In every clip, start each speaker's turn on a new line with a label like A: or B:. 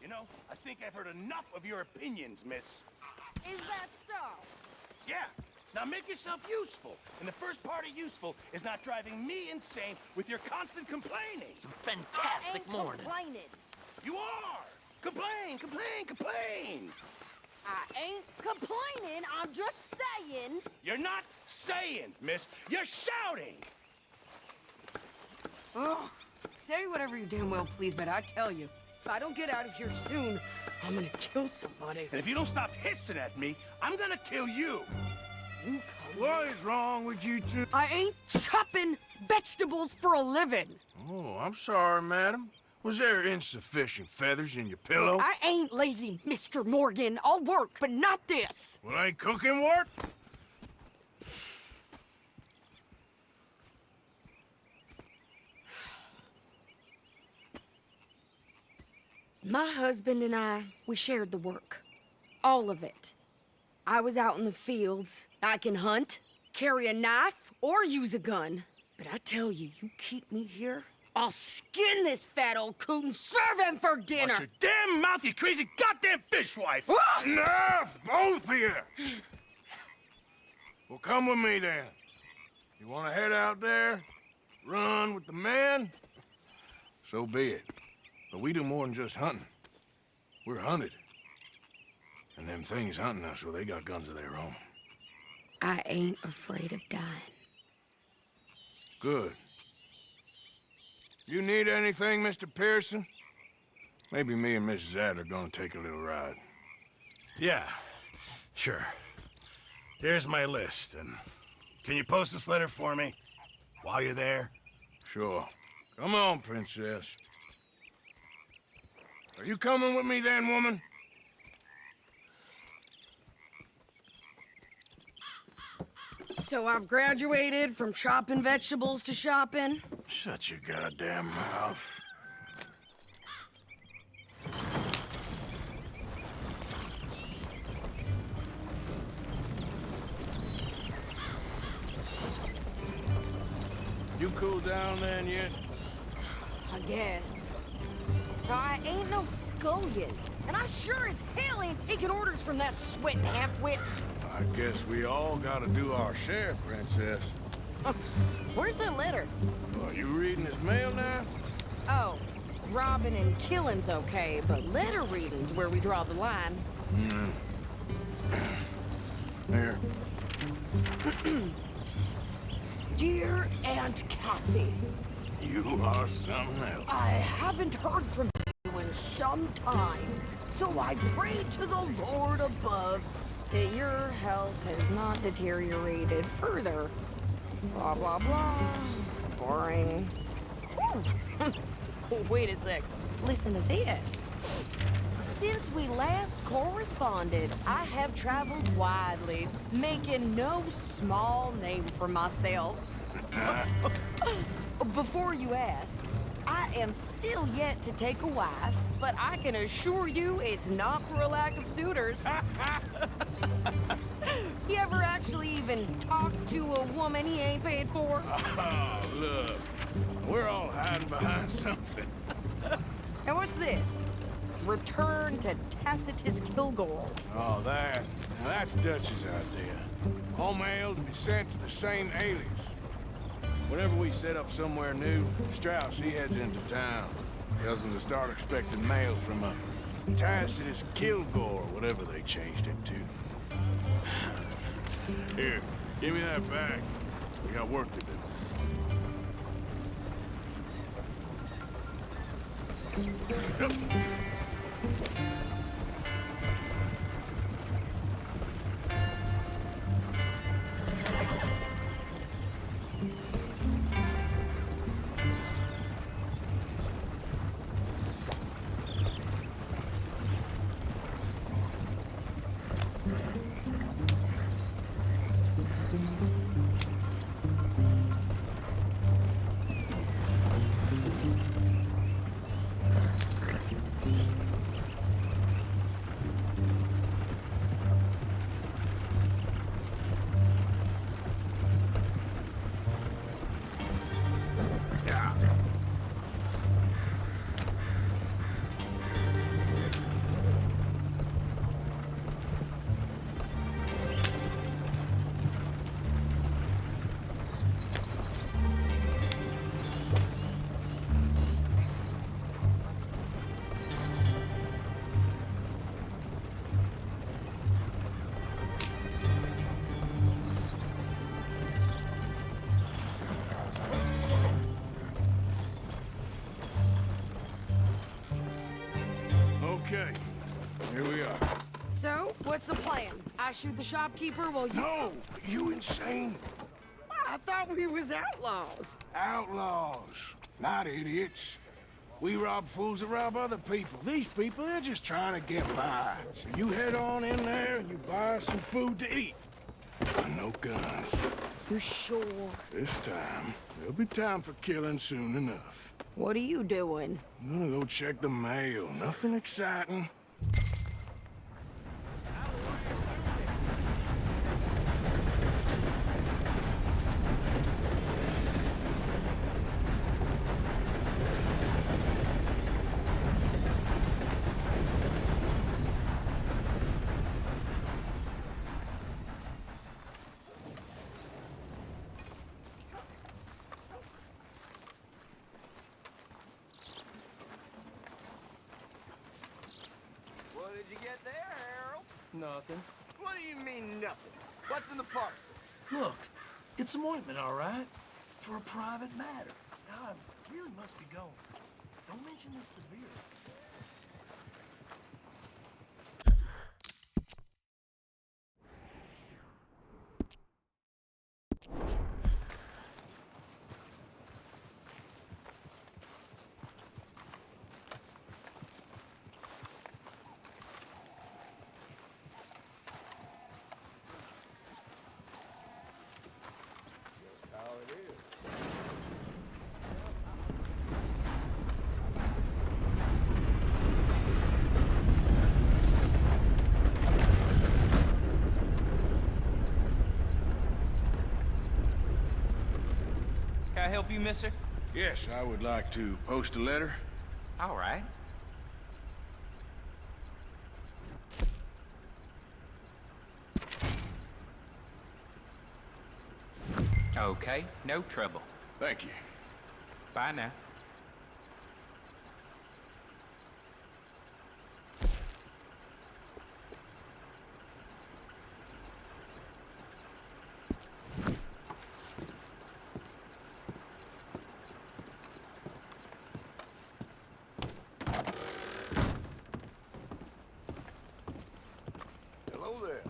A: You know, I think I've heard enough of your opinions, miss.
B: Is that so?
A: Yeah. Now make yourself useful. And the first part of useful is not driving me insane with your constant complaining.
C: It's a fantastic morning.
B: Complaining.
A: You are! Complain, complain, complain!
B: I ain't complaining, I'm just saying.
A: You're not saying, miss. You're shouting!
D: Oh, say whatever you damn well please, but I tell you, if I don't get out of here soon, I'm gonna kill somebody.
A: And if you don't stop hissing at me, I'm gonna kill you!
D: You come.
E: What is wrong with you two?
D: I ain't chopping vegetables for a living.
E: Oh, I'm sorry, madam. Was there insufficient feathers in your pillow?
D: I ain't lazy, Mr. Morgan. I'll work, but not this.
E: Well, ain't cooking work?
D: My husband and I, we shared the work. All of it. I was out in the fields. I can hunt, carry a knife, or use a gun. But I tell you, you keep me here, I'll skin this fat old coot and serve him for dinner.
A: Watch your damn mouth, you crazy goddamn fishwife!
E: Enough, both of you! Well, come with me then. You want to head out there, run with the men? So be it. But we do more than just hunting. We're hunted. And them things hunting us, well, they got guns of their own.
D: I ain't afraid of dying.
E: Good. You need anything, Mr. Pearson? Maybe me and Mrs. Adler are gonna take a little ride.
A: Yeah, sure. Here's my list, and can you post this letter for me while you're there?
E: Sure. Come on, princess. Are you coming with me then, woman?
D: So I've graduated from chopping vegetables to shopping.
E: Shut your goddamn mouth. You cool down then yet?
D: I guess. I ain't no scullion, and I sure as hell ain't taking orders from that sweating half-wit.
E: I guess we all gotta do our share, princess.
B: Where's that letter?
E: Are you reading his mail now?
B: Oh, robbing and killing's okay, but letter reading's where we draw the line.
E: Here.
D: Dear Aunt Kathy,
E: You are something else.
D: I haven't heard from you in some time, so I pray to the Lord above that your health has not deteriorated further. Blah, blah, blah. It's boring. Wait a sec. Listen to this. Since we last corresponded, I have traveled widely, making no small name for myself. Before you ask, I am still yet to take a wife, but I can assure you it's not for a lack of suitors. You ever actually even talked to a woman he ain't paid for?
E: Oh, look. We're all hiding behind something.
D: And what's this? Return to Tacitus Kilgore.
E: Oh, that. Now that's Dutch's idea. All mail to be sent to the same alias. Whenever we set up somewhere new, Strauss, he heads into town. Tells them to start expecting mail from a Tacitus Kilgore, whatever they changed it to. Here, give me that back. We got work to do. Okay, here we are.
D: So, what's the plan? I shoot the shopkeeper while you...
E: No! You insane?
D: I thought we was outlaws.
E: Outlaws, not idiots. We rob fools that rob other people. These people, they're just trying to get by. So you head on in there and you buy us some food to eat. And no guns.
D: You sure?
E: This time, there'll be time for killing soon enough.
D: What are you doing?
E: I'm gonna go check the mail. Nothing exciting.
C: What did you get there, Harold?
F: Nothing.
C: What do you mean, nothing? What's in the parcel?
F: Look, it's some ointment, all right? For a private matter. Now, I really must be going. Don't mention this to Vera.
G: Can I help you, mister?
E: Yes, I would like to post a letter.
G: All right. Okay, no trouble.
E: Thank you.
G: Bye now.
C: Hello there.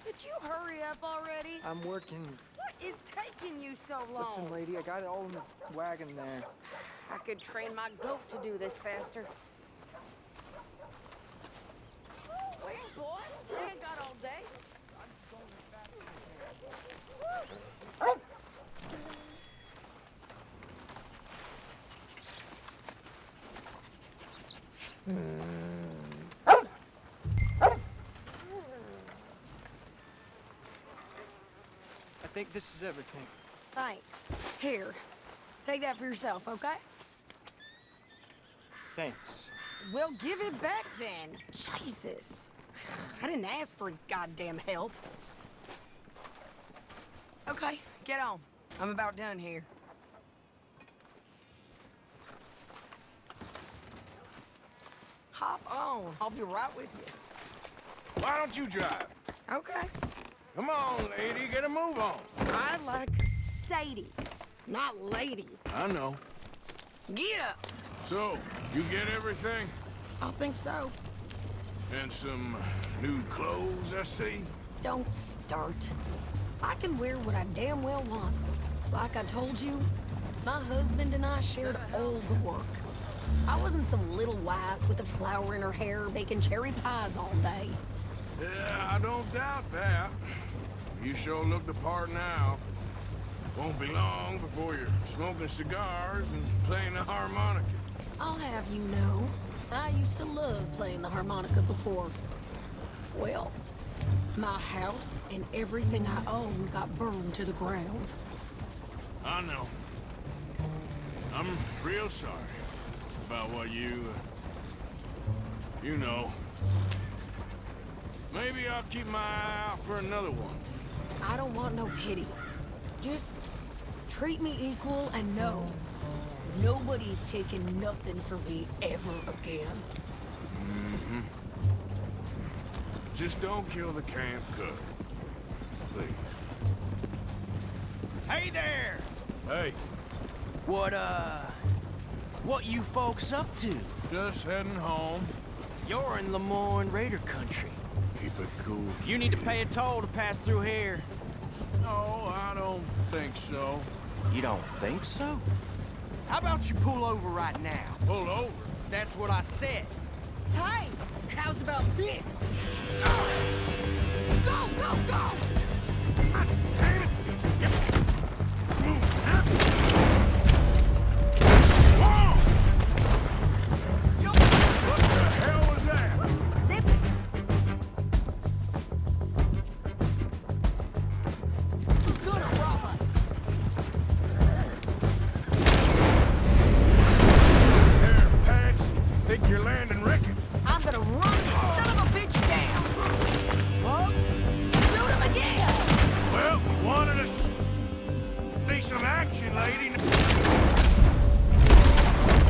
D: Did you hurry up already?
H: I'm working.
D: What is taking you so long?
H: Listen, lady, I got it all in the wagon there.
D: I could train my goat to do this faster. Wait, boy. They ain't got all day.
H: I think this is everything.
D: Thanks. Here. Take that for yourself, okay?
H: Thanks.
D: Well, give it back then. Jesus. I didn't ask for his goddamn help. Okay, Get on. I'm about done here. Hop on. I'll be right with you.
E: Why don't you drive?
D: Okay.
E: Come on, lady, get a move on.
D: I like Sadie, not lady.
E: I know.
D: Get up.
E: So, you get everything?
D: I think so.
E: And some new clothes, I see?
D: Don't start. I can wear what I damn well want. Like I told you, my husband and I shared all the work. I wasn't some little wife with a flower in her hair baking cherry pies all day.
E: Yeah, I don't doubt that. You sure look the part now. Won't be long before you're smoking cigars and playing the harmonica.
D: I'll have you know, I used to love playing the harmonica before. Well, my house and everything I owned got burned to the ground.
E: I know. I'm real sorry about what you know. Maybe I'll keep my eye out for another one.
D: I don't want no pity. Just treat me equal and know nobody's taking nothing from me ever again.
E: Mm-hmm. Just don't kill the camp cook. Please.
C: Hey there!
E: Hey,
C: What you folks up to?
E: just heading home.
C: You're in Lemoyne Raider country.
E: Keep it cool.
C: You need to pay a toll to pass through here.
E: No, I don't think so.
C: You don't think so? How about you pull over right now?
E: Pull over.
C: That's what I said.
D: Hey, how's about this? Go, go, go!
E: Damn it! Move. Whoa! What the hell was that?
D: Who's gonna rob us?
E: There, Pants. Think you're landing Ricky.
D: I'm gonna run this son of a bitch down! Oh, shoot him again!
E: Well, you wanted us to see some action, lady.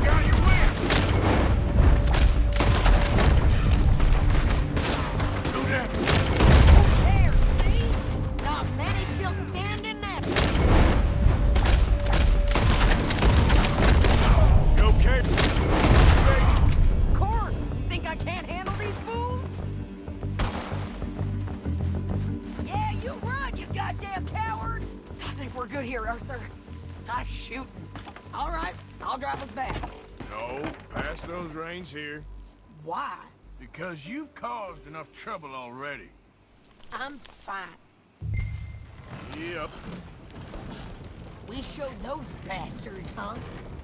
E: Got your whip. Do that.
D: There, see? Not many still standing left.
E: You okay?
D: Of course! You think I can't handle these fools? Yeah, you run, you goddamn coward! I think we're good here, Arthur. Nice shooting. All right, I'll drive us back.
E: No, pass those reins here.
D: Why?
E: Because you've caused enough trouble already.
D: I'm fine.
E: Yep.
D: We showed those bastards, huh?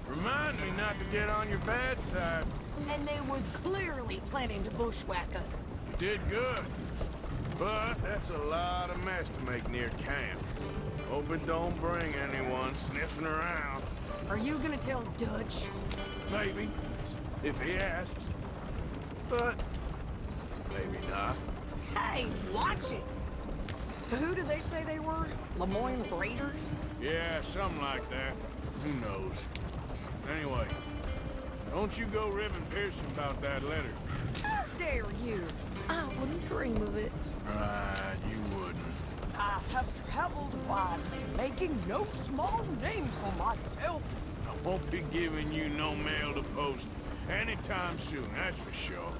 E: Remind me not to get on your bad side.
D: And they was clearly planning to bushwhack us.
E: You did good. But that's a lot of mess to make near camp. Hope it don't bring anyone sniffing around.
D: Are you gonna tell Dutch?
E: Maybe, if he asks. But maybe not.
D: Hey, watch it! So who did they say they were? Lemoyne Raiders?
E: Yeah, something like that. Who knows? Anyway, don't you go ribbing Pearson about that letter.
D: How dare you? I wouldn't dream of it.
E: Right, you wouldn't.
D: I have traveled widely, making no small name for myself.
E: I won't be giving you no mail to post anytime soon, that's for sure.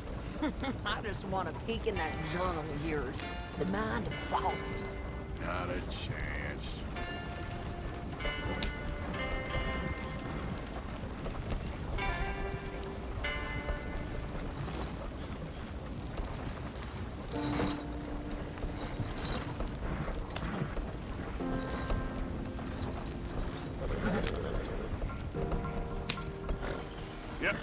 D: I just want to peek in that journal of yours. The mind boggles.
E: Not a chance. Yep.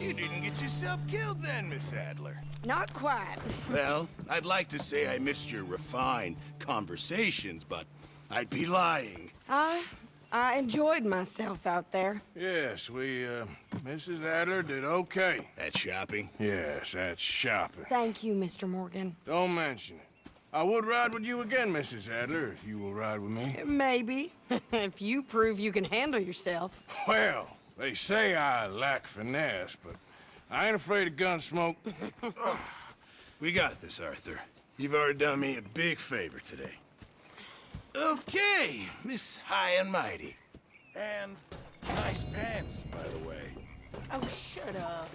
A: You didn't get yourself killed then, Miss Adler.
D: Not quite.
A: Well, I'd like to say I missed your refined conversations, but I'd be lying.
D: I enjoyed myself out there.
E: Yes, Mrs. Adler did okay.
A: At shopping?
E: Yes, that's shopping.
D: Thank you, Mr. Morgan.
E: Don't mention it. I would ride with you again, Mrs. Adler, if you will ride with me.
D: Maybe. If you prove you can handle yourself.
E: Well, they say I lack finesse, but I ain't afraid of gun smoke.
A: We got this, Arthur. You've already done me a big favor today. Okay, Miss High and Mighty. And nice pants, by the way.
D: Oh, shut up.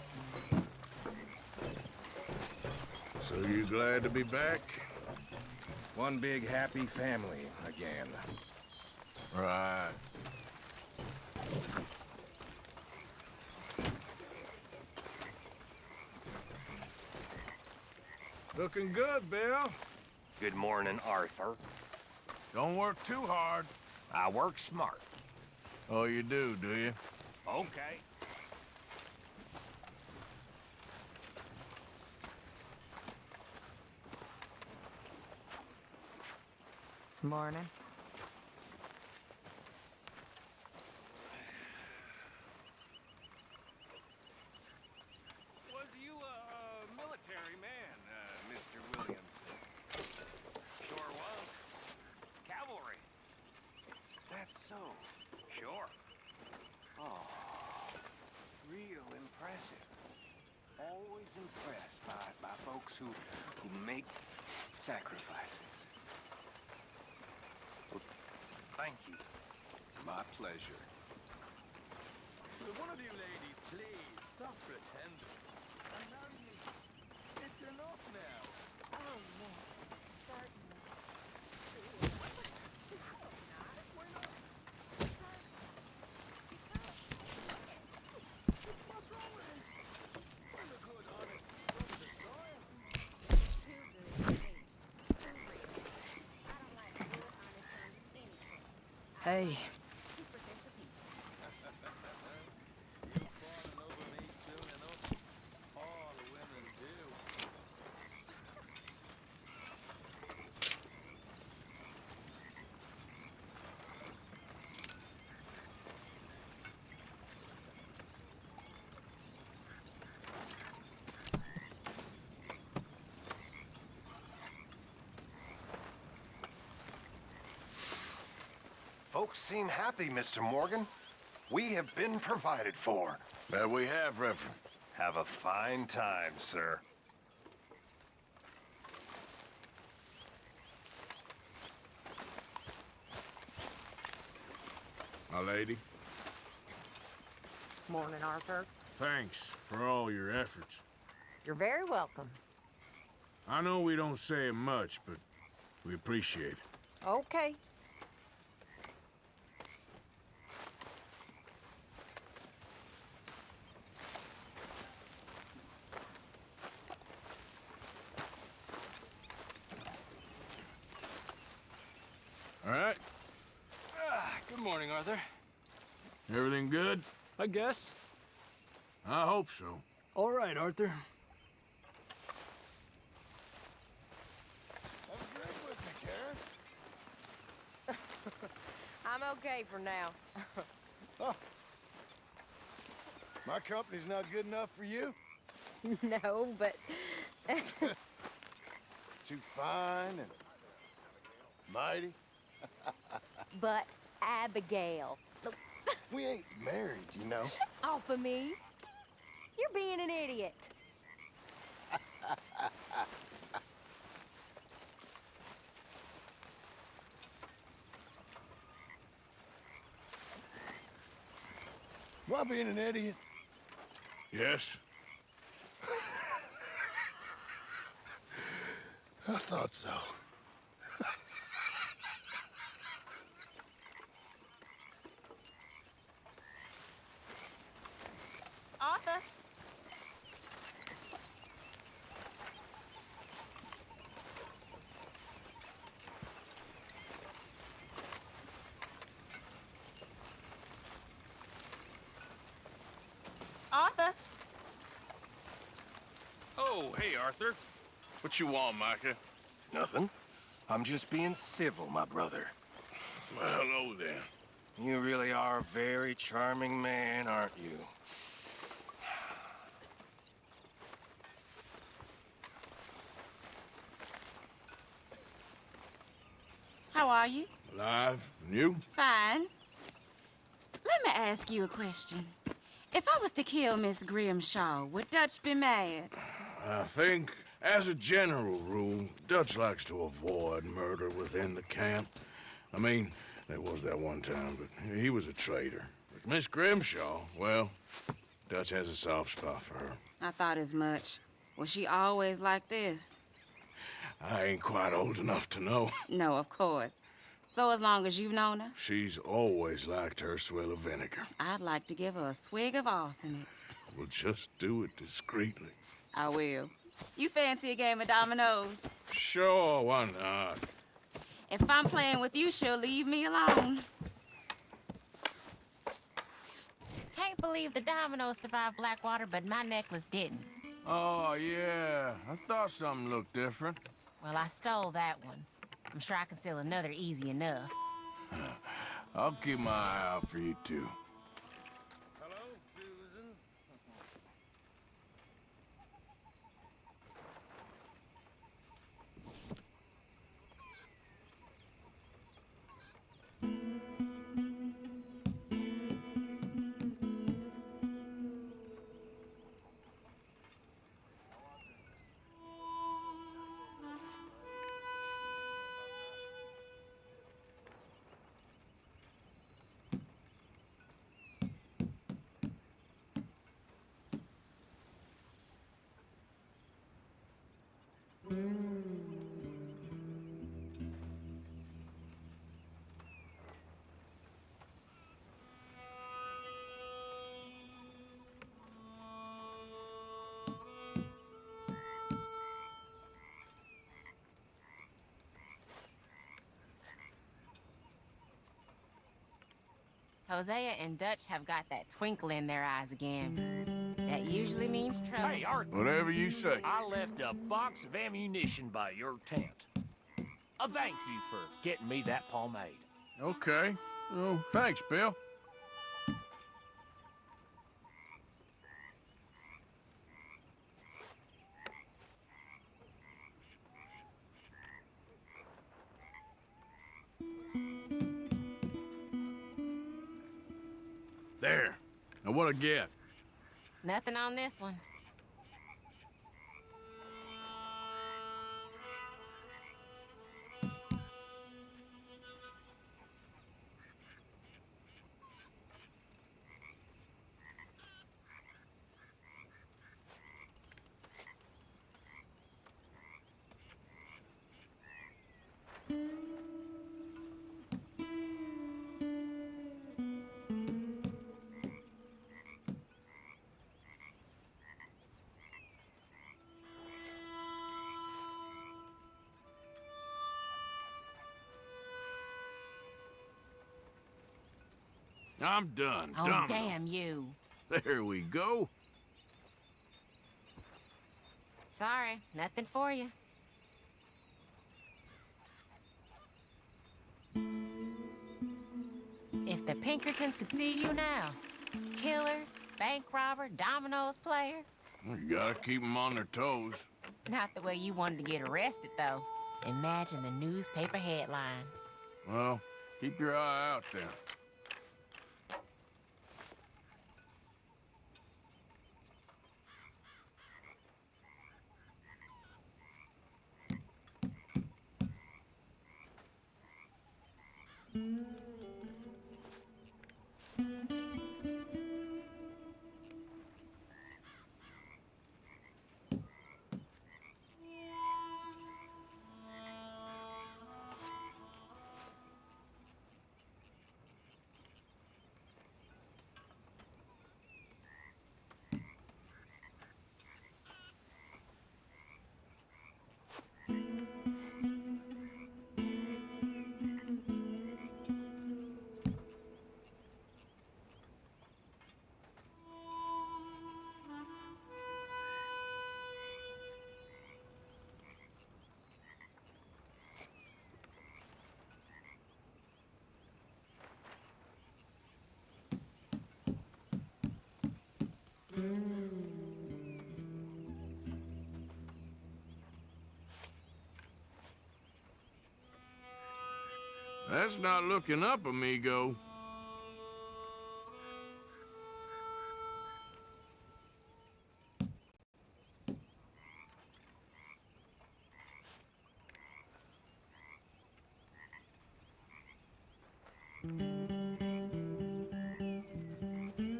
E: So you glad to be back?
I: One big happy family again.
E: Right. Looking good, Bill.
I: Good morning, Arthur.
E: Don't work too hard.
I: I work smart.
E: Oh, you do you?
I: Okay.
B: Morning.
I: Was you a military man, Mr. Williams? Sure was. Cavalry. That's so. Sure. Oh, real impressive. Always impressed by folks who make sacrifices. Well, thank you. My pleasure.
J: Will one of you ladies please stop pretending? And marry me. It's enough now.
B: Oh, yes, certainly.
J: What's wrong with him? I'm a good, honest brother to soil.
H: Hey,
J: You fawning over me soon enough. All women do.
K: Folks seem happy, Mr. Morgan. We have been provided for.
E: That we have, Reverend.
K: Have a fine time, sir.
E: My lady,
B: Morning, Arthur.
E: thanks for all your efforts.
B: You're very welcome.
E: I know we don't say it much, but we appreciate it.
B: Okay.
E: All right?
H: good morning, Arthur.
E: Everything good?
H: I guess.
E: I hope so.
F: All right, Arthur.
E: Have a drink with me, Karen.
B: I'm okay for now.
E: My company's not good enough for you?
B: No, but
E: Too fine and mighty?
B: but Abigail.
E: We ain't married, you know.
B: Off of me. You're being an idiot.
E: Am I being an idiot? Yes. I thought so.
D: Arthur. Arthur.
E: Oh, hey, Arthur. What you want, Micah?
L: Nothing. I'm just being civil, my brother.
E: Well, hello, then.
L: You really are a very charming man, aren't you?
M: How are you?
E: Alive? And you?
M: Fine. Let me ask you a question. If I was to kill Miss Grimshaw, would Dutch be mad?
E: I think, as a general rule, Dutch likes to avoid murder within the camp. I mean, there was that one time, but he was a traitor. But Miss Grimshaw, well, Dutch has a soft spot for her.
M: I thought as much. Was she always like this?
E: I ain't quite old enough to know.
M: No, of course. So as long as you've known her?
E: She's always liked her swill of vinegar.
M: I'd like to give her a swig of arsenic.
E: We'll just do it discreetly.
M: I will. You fancy a game of dominoes?
E: Sure, why not?
M: If I'm playing with you, she'll leave me alone.
N: Can't believe the dominoes survived Blackwater, but my necklace didn't.
E: Oh, yeah. I thought something looked different.
N: Well, I stole that one. I'm sure I can steal another easy enough.
E: I'll keep my eye out for you, too.
H: Hello, Susan.
N: Hosea and Dutch have got that twinkle in their eyes again. That usually means trouble.
H: Hey, Arthur.
E: Whatever you say.
H: I left a box of ammunition by your tent. A thank you for getting me that pomade.
E: Okay. Oh, thanks, Bill. There. Now what'd I get?
N: Nothing on this one.
E: I'm done.
N: Oh,
E: Domino.
N: damn you.
E: There we go.
N: Sorry, nothing for you. If the Pinkertons could see you now. Killer, bank robber, dominoes player.
E: You gotta keep them on their toes.
N: Not the way you wanted to get arrested, though. Imagine the newspaper headlines.
E: Well, keep your eye out there. That's not looking up, amigo.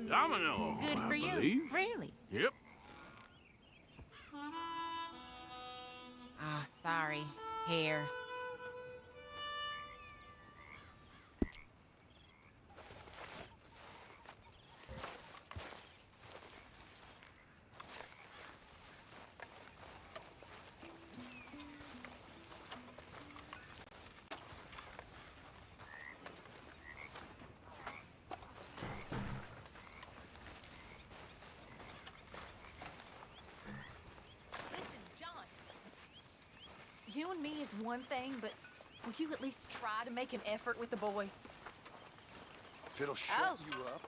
E: Domino,
N: Good for
E: I
N: you.
E: believe.
N: Really?
E: Yep.
N: Oh, sorry. Hair.
O: You and me is one thing, but will you at least try to make an effort with the boy?
K: If it'll shut you up,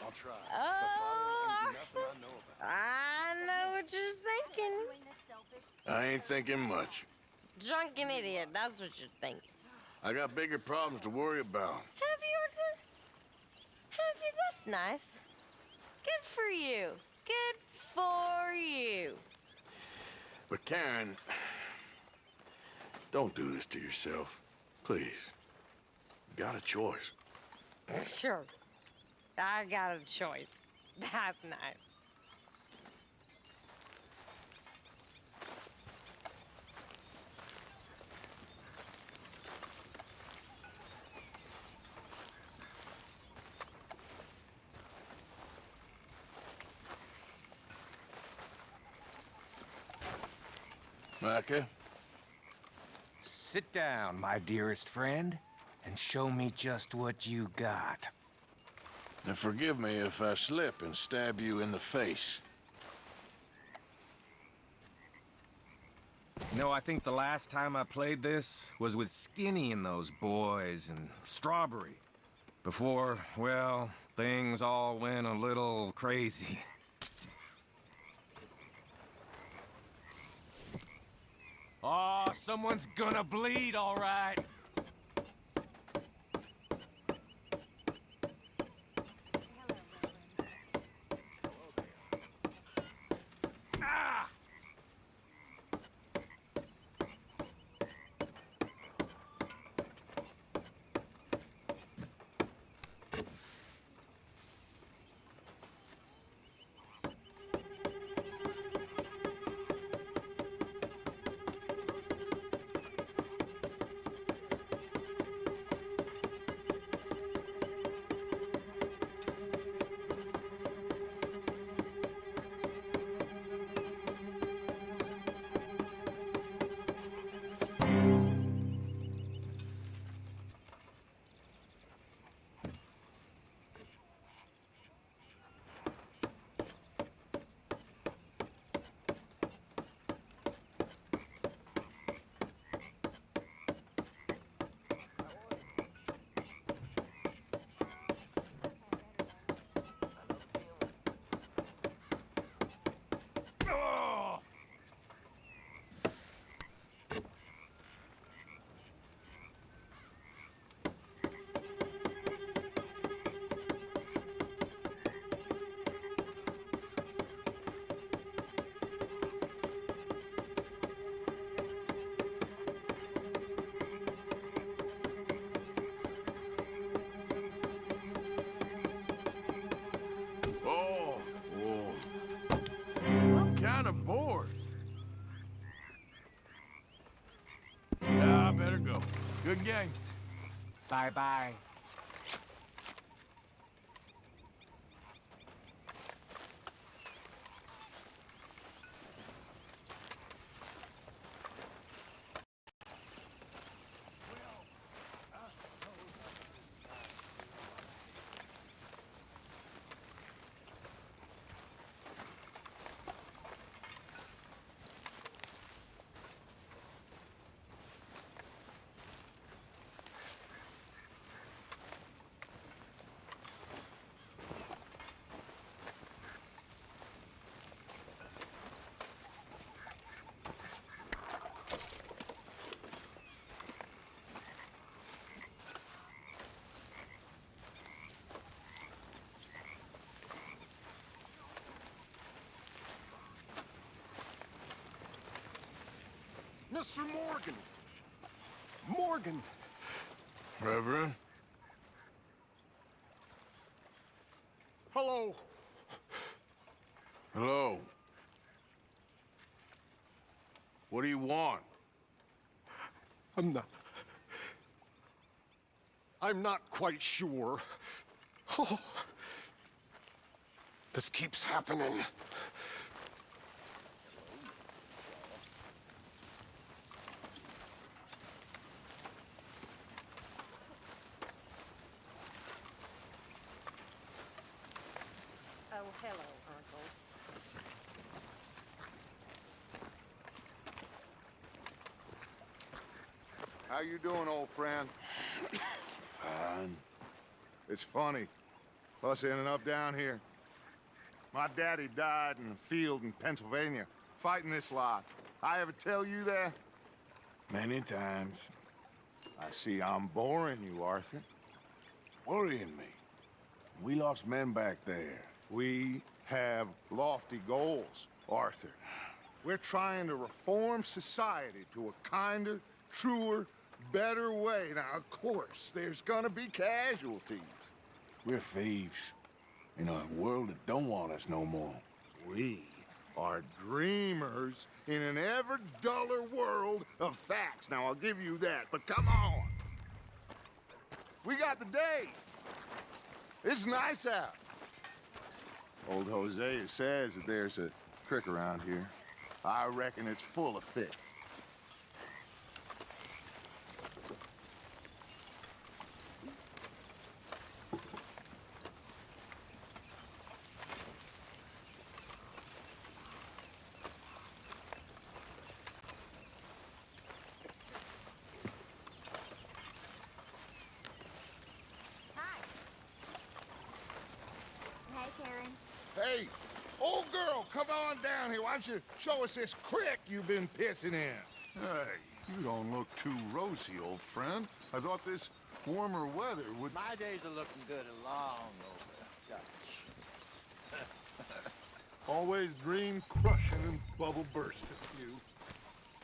K: I'll try.
M: Oh,
K: Nothing I know about.
M: I know what you're thinking.
E: I ain't thinking much.
M: Drunken idiot, that's what you're thinking.
E: I got bigger problems to worry about.
M: Have you, Hudson? Have you? That's nice. Good for you. Good for you.
E: But Karen, don't do this to yourself. Please. You got a choice.
M: Sure. I got a choice. That's nice.
E: Placa?
L: Sit down, my dearest friend, and show me just what you got.
E: Now forgive me if I slip and stab you in the face.
L: You know, I think the last time I played this was with Skinny and those boys and Strawberry. Before, well, things all went a little crazy. Oh, someone's gonna bleed, all right. Ah!
E: Kind of bored. Nah, I better go. Good game.
L: Bye-bye.
K: Mr. Morgan! Morgan!
E: Reverend?
K: Hello.
E: Hello. What do you want?
K: I'm not quite sure. Oh, this keeps happening.
B: Oh, hello, Uncle.
P: How you doing, old friend?
E: Fine.
P: It's funny, us ending up down here. My daddy died in a field in Pennsylvania, fighting this lot. I ever tell you that?
E: Many times.
P: I see I'm boring you, Arthur.
E: Worrying me. We lost men back there.
P: We have lofty goals, Arthur. We're trying to reform society to a kinder, truer, better way. Now, of course, there's gonna be casualties.
E: We're thieves in a world that don't want us no more.
P: We are dreamers in an ever duller world of facts. Now, I'll give you that, but come on. We got the day. It's nice out. Old Hosea says that there's a creek around here. I reckon it's full of fish. Hey, old girl, come on down here. Why don't you show us this creek you've been pissing in?
Q: Hey, you don't look too rosy, old friend. I thought this warmer weather would...
R: My days are looking good and long over. Gosh.
Q: Always dream crushing and bubble bursting, you.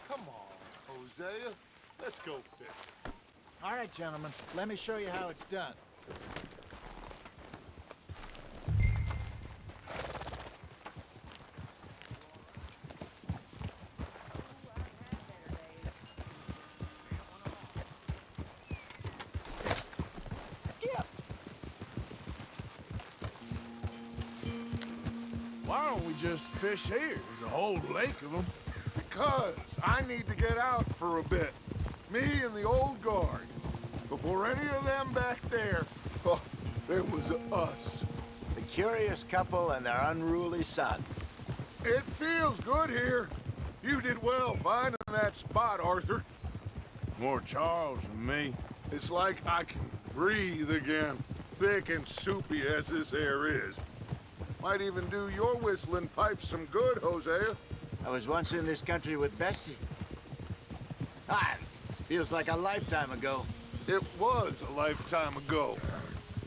Q: Come on, Hosea. Let's go fishing.
R: All right, gentlemen. Let me show you how it's done.
E: Why don't we just fish here? There's a whole lake of them.
Q: Because I need to get out for a bit. Me and the old guard. Before any of them back there, oh, there was us.
R: The curious couple and their unruly son.
Q: It feels good here. You did well finding that spot, Arthur.
E: More Charles than me.
Q: It's like I can breathe again, thick and soupy as this air is. Might even do your whistling pipes some good, Hosea.
R: I was once in this country with Bessie. Feels like a lifetime ago.
Q: It was a lifetime ago.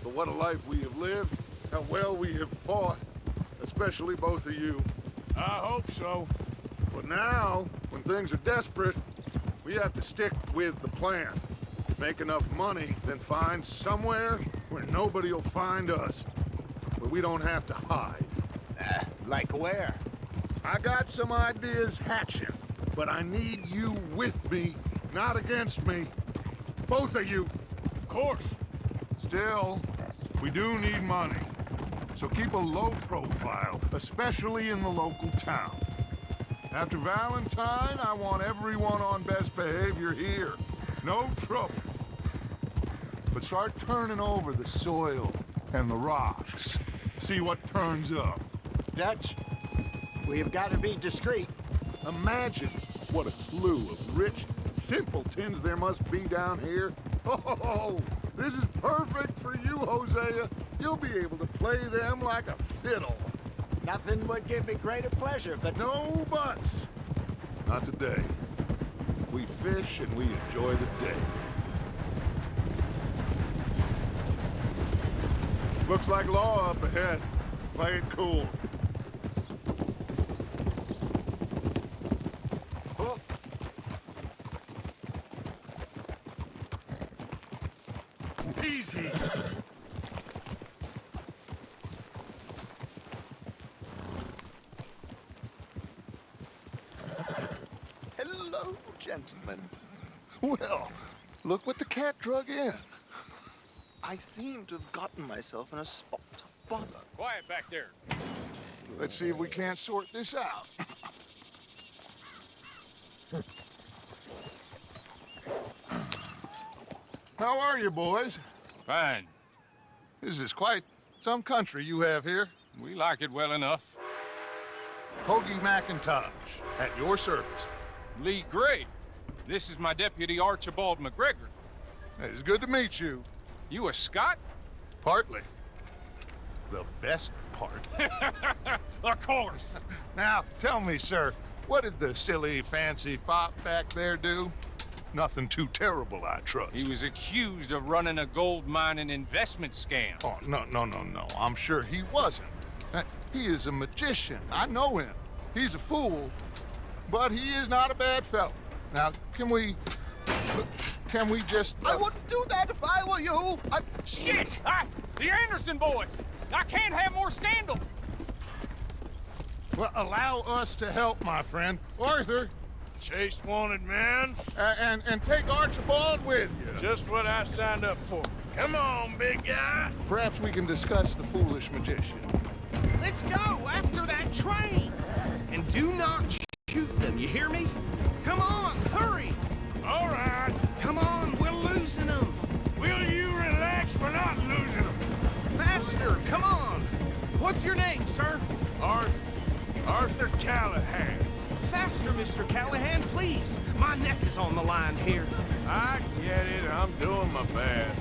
Q: But what a life we have lived, how well we have fought. Especially both of you.
E: I hope so.
Q: But now, when things are desperate, we have to stick with the plan. Make enough money, then find somewhere where nobody will find us. Where we don't have to hide.
R: Like where?
Q: I got some ideas hatching, but I need you with me, not against me. Both of you.
E: Of course.
Q: Still, we do need money. So keep a low profile, especially in the local town. After Valentine, I want everyone on best behavior here. No trouble. But start turning over the soil and the rocks. See what turns up.
R: Dutch, we've got to be discreet.
Q: Imagine what a slew of rich simpletons there must be down here. Oh, this is perfect for you, Hosea. You'll be able to play them like a fiddle.
R: Nothing would give me greater pleasure, but...
Q: No buts. Not today. We fish and we enjoy the day. Looks like law up ahead. Play it cool. Easy.
P: Hello, gentlemen. Well, look what the cat drug in. I seem to have gotten myself in a spot to bother.
E: Quiet back there.
Q: Let's see if we can't sort this out. How are you, boys?
E: Fine.
Q: This is quite some country you have here.
E: We like it well enough.
Q: Hoagie McIntosh, at your service.
E: Lee Gray. This is my deputy Archibald McGregor.
Q: It is good to meet you.
E: You a Scot?
Q: Partly. The best part.
E: Of course.
Q: Now, tell me, sir, what did the silly, fancy fop back there do? Nothing too terrible, I trust.
E: He was accused of running a gold mining investment scam.
Q: Oh, no. I'm sure he wasn't. He is a magician. I know him. He's a fool, but he is not a bad fellow. Now, can we just...
C: I wouldn't do that if I were you.
E: Shit! The Anderson boys! I can't have more scandal!
Q: Well, allow us to help, my friend. Arthur!
E: Chase wanted man.
Q: And take Archibald with you.
E: Just what I signed up for. Come on, big guy.
Q: Perhaps we can discuss the foolish magician.
C: Let's go after that train. And do not shoot them, you hear me? Come on, hurry.
E: All right.
C: Come on, we're losing them.
E: Will you relax? We're not losing them.
C: Faster, come on. What's your name, sir?
E: Arthur Callahan.
C: Faster, Mr. Callahan, please. My neck is on the line here.
E: I get it. I'm doing my best.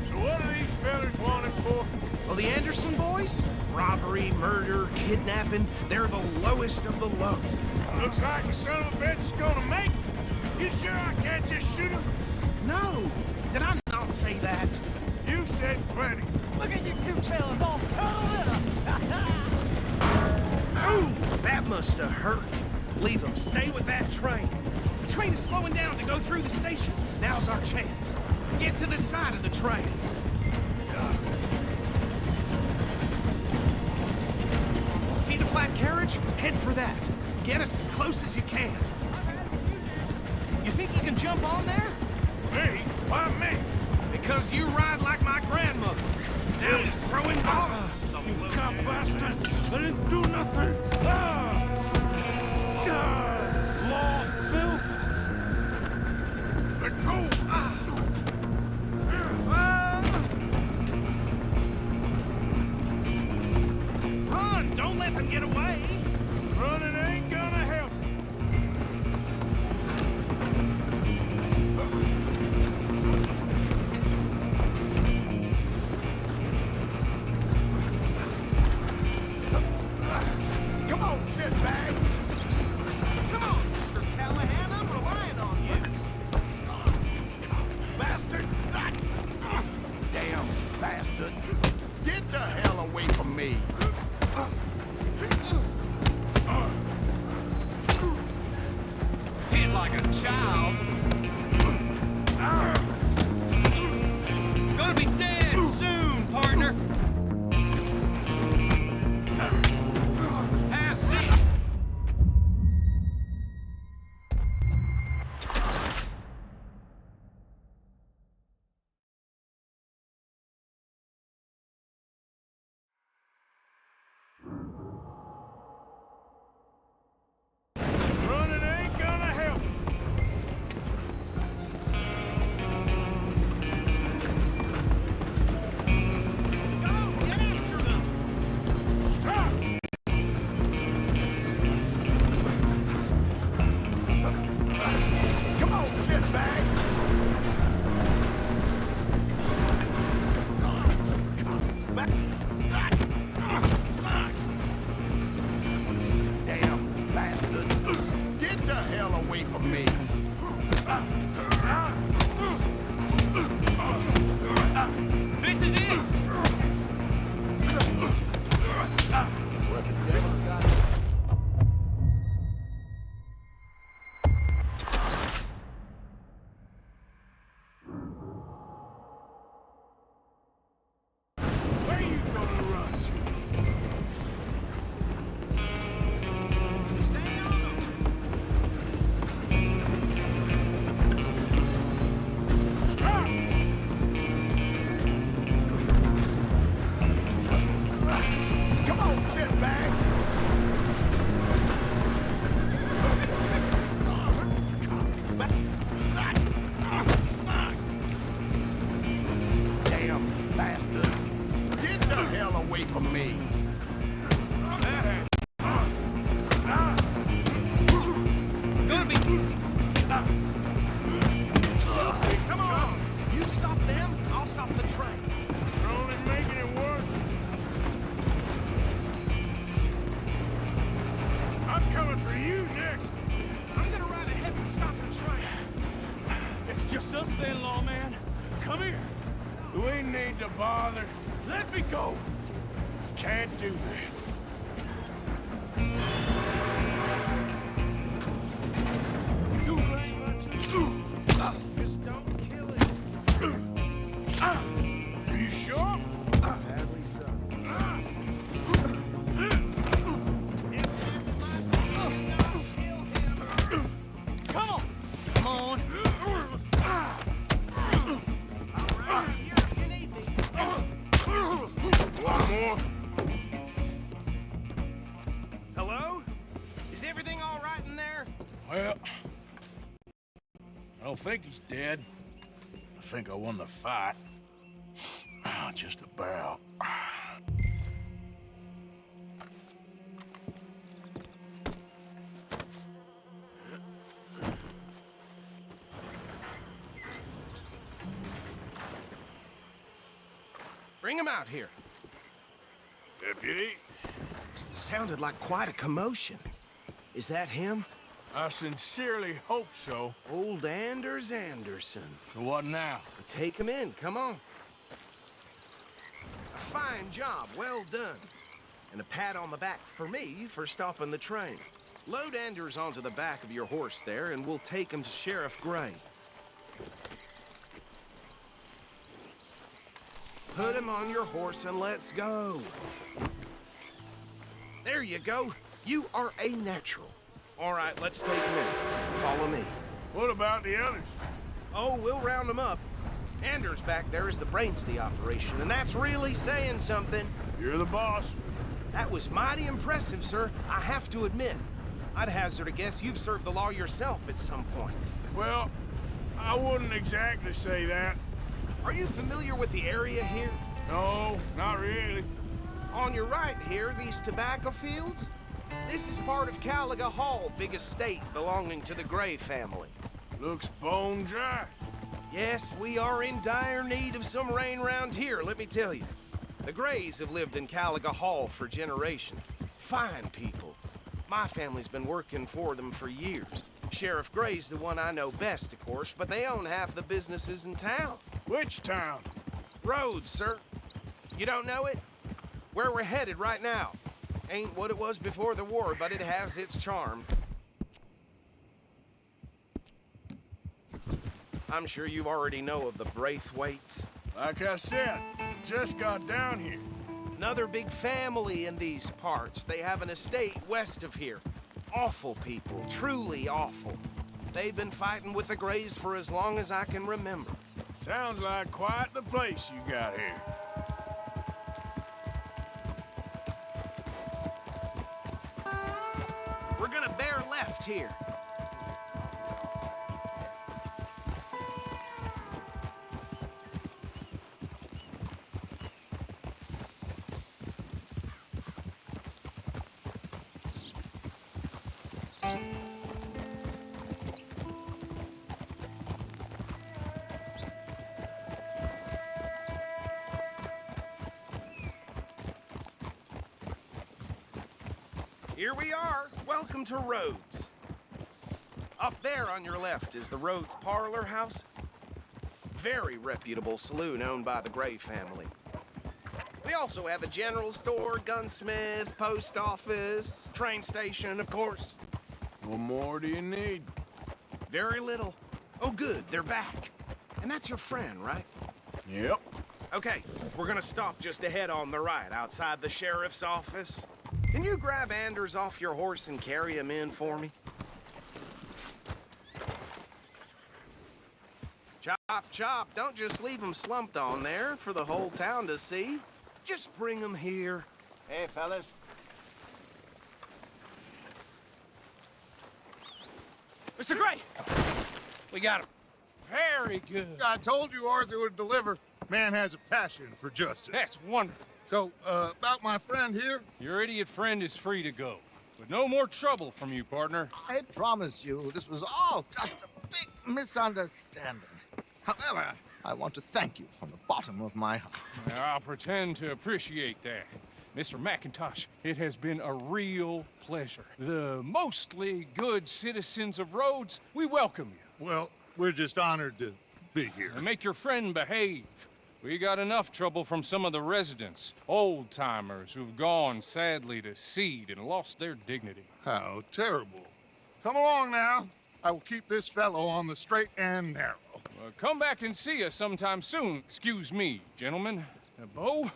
E: So what are these fellas wanted for?
C: Well, the Anderson boys? Robbery, murder, kidnapping. They're the lowest of the low.
E: Looks like the son of a bitch is gonna make it. You sure I can't just shoot him?
C: No. Did I not say that?
E: You said plenty.
H: Look at you two fellas all cuddled up.
C: Ooh, that must have hurt. Leave them. Stay with that train. The train is slowing down to go through the station. Now's our chance. Get to the side of the train. See the flat carriage? Head for that. Get us as close as you can. You think you can jump on there?
E: Me? Why me?
C: Because you ride like my grandmother. Now he's throwing bombs.
E: You cop bastard! I didn't do nothing! Law, Phil! Let go!
C: Run! Don't let them get away!
E: Running ain't gonna help.
C: Come on, shitbag! Come on, Mr. Callahan, I'm relying on you! Bastard! Damn bastard! Get the hell away from me! Hit like a child! Gonna be dead soon, partner! Have this!
E: Running ain't gonna help.
C: Go! Get after them!
E: Stop!
C: Come on, shitbag! Damn bastard! Get the hell away from me! This is it! What the devil's got?
E: then, lawman. Come here. We need to bother. Let me go. Can't do that. Do it. Just don't kill it. Are you sure? Sadly so. Come on! Come on! One more.
C: Hello? Is everything all right in there?
E: Well, I don't think he's dead. I think I won the fight. Just about.
C: Bring him out here.
E: Deputy?
C: Sounded like quite a commotion. Is that him?
E: I sincerely hope so.
C: Old Anders Anderson.
E: So what now?
C: Take him in, come on. A fine job, well done. And a pat on the back for me for stopping the train. Load Anders onto the back of your horse there, and we'll take him to Sheriff Gray. Put him on your horse and let's go. There you go. You are a natural. All right, let's take him in. Follow me.
E: What about the others?
C: Oh, we'll round them up. Anders back there is the brains of the operation, and that's really saying something.
E: You're the boss.
C: That was mighty impressive, sir. I have to admit. I'd hazard a guess you've served the law yourself at some point.
E: Well, I wouldn't exactly say that.
C: Are you familiar with the area here?
E: No, not really.
C: On your right here, these tobacco fields? This is part of Caliga Hall, big estate belonging to the Gray family.
E: Looks bone dry.
C: Yes, we are in dire need of some rain round here, let me tell you. The Grays have lived in Caliga Hall for generations. Fine people. My family's been working for them for years. Sheriff Gray's the one I know best, of course, but they own half the businesses in town.
E: Which town?
C: Rhodes, sir. You don't know it? Where we're headed right now. Ain't what it was before the war, but it has its charm. I'm sure you already know of the Braithwaites.
E: Like I said, just got down here.
C: Another big family in these parts. They have an estate west of here. Awful people, truly awful. They've been fighting with the Grays for as long as I can remember.
E: Sounds like quite the place you got here.
C: We're gonna bear left here. Here we are. Welcome to Rhodes. Up there on your left is the Rhodes Parlor House. Very reputable saloon owned by the Gray family. We also have a general store, gunsmith, post office, train station, of course.
E: What more do you need?
C: Very little. Oh, good, they're back. And that's your friend, right?
E: Yep.
C: Okay, we're gonna stop just ahead on the right, outside the sheriff's office. Can you grab Anders off your horse and carry him in for me? Chop, chop. Don't just leave him slumped on there for the whole town to see. Just bring him here.
R: Hey, fellas.
F: Mr. Gray! We got him. Very good.
Q: I told you Arthur would deliver. Man has a passion for justice.
F: That's wonderful.
Q: So, about my friend here?
S: Your idiot friend is free to go. With no more trouble from you, partner.
T: I promise you, this was all just a big misunderstanding. However, I want to thank you from the bottom of my heart.
S: I'll pretend to appreciate that. Mr. McIntosh, it has been a real pleasure. The mostly good citizens of Rhodes, we welcome you.
Q: Well, we're just honored to be here.
S: And make your friend behave. We got enough trouble from some of the residents, old-timers who've gone, sadly, to seed and lost their dignity.
Q: How terrible. Come along now. I will keep this fellow on the straight and narrow.
S: Come back and see us sometime soon. Excuse me, gentlemen. Bo,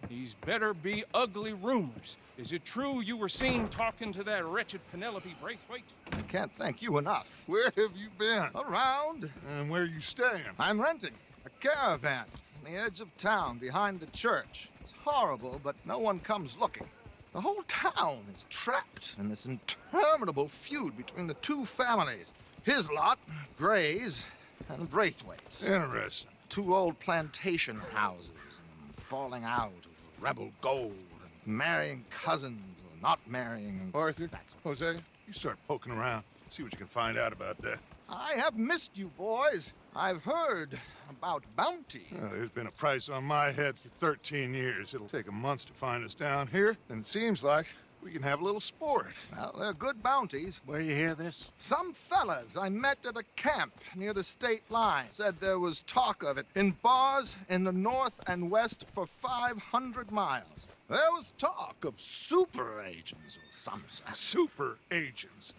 S: these better be ugly rumors. Is it true you were seen talking to that wretched Penelope Braithwaite?
T: I can't thank you enough.
Q: Where have you been?
T: Around.
Q: And where are you staying?
T: I'm renting a caravan on the edge of town behind the church. It's horrible, but no one comes looking. The whole town is trapped in this interminable feud between the two families. His lot, Gray's, and Braithwaite's.
Q: Interesting.
T: Two old plantation houses, and falling out over rebel gold, and marrying cousins or not marrying.
Q: Arthur, Jose, you start poking around. See what you can find out about that.
T: I have missed you, boys. I've heard about bounty.
Q: There's been a price on my head for 13 years. It'll take 'em months to find us down here, and it seems like we can have a little sport.
T: Well, they're good bounties.
F: Where you hear this?
T: Some fellas I met at a camp near the state line said there was talk of it in bars in the north and west for 500 miles. There was talk of super agents of some sort.
Q: Super agents?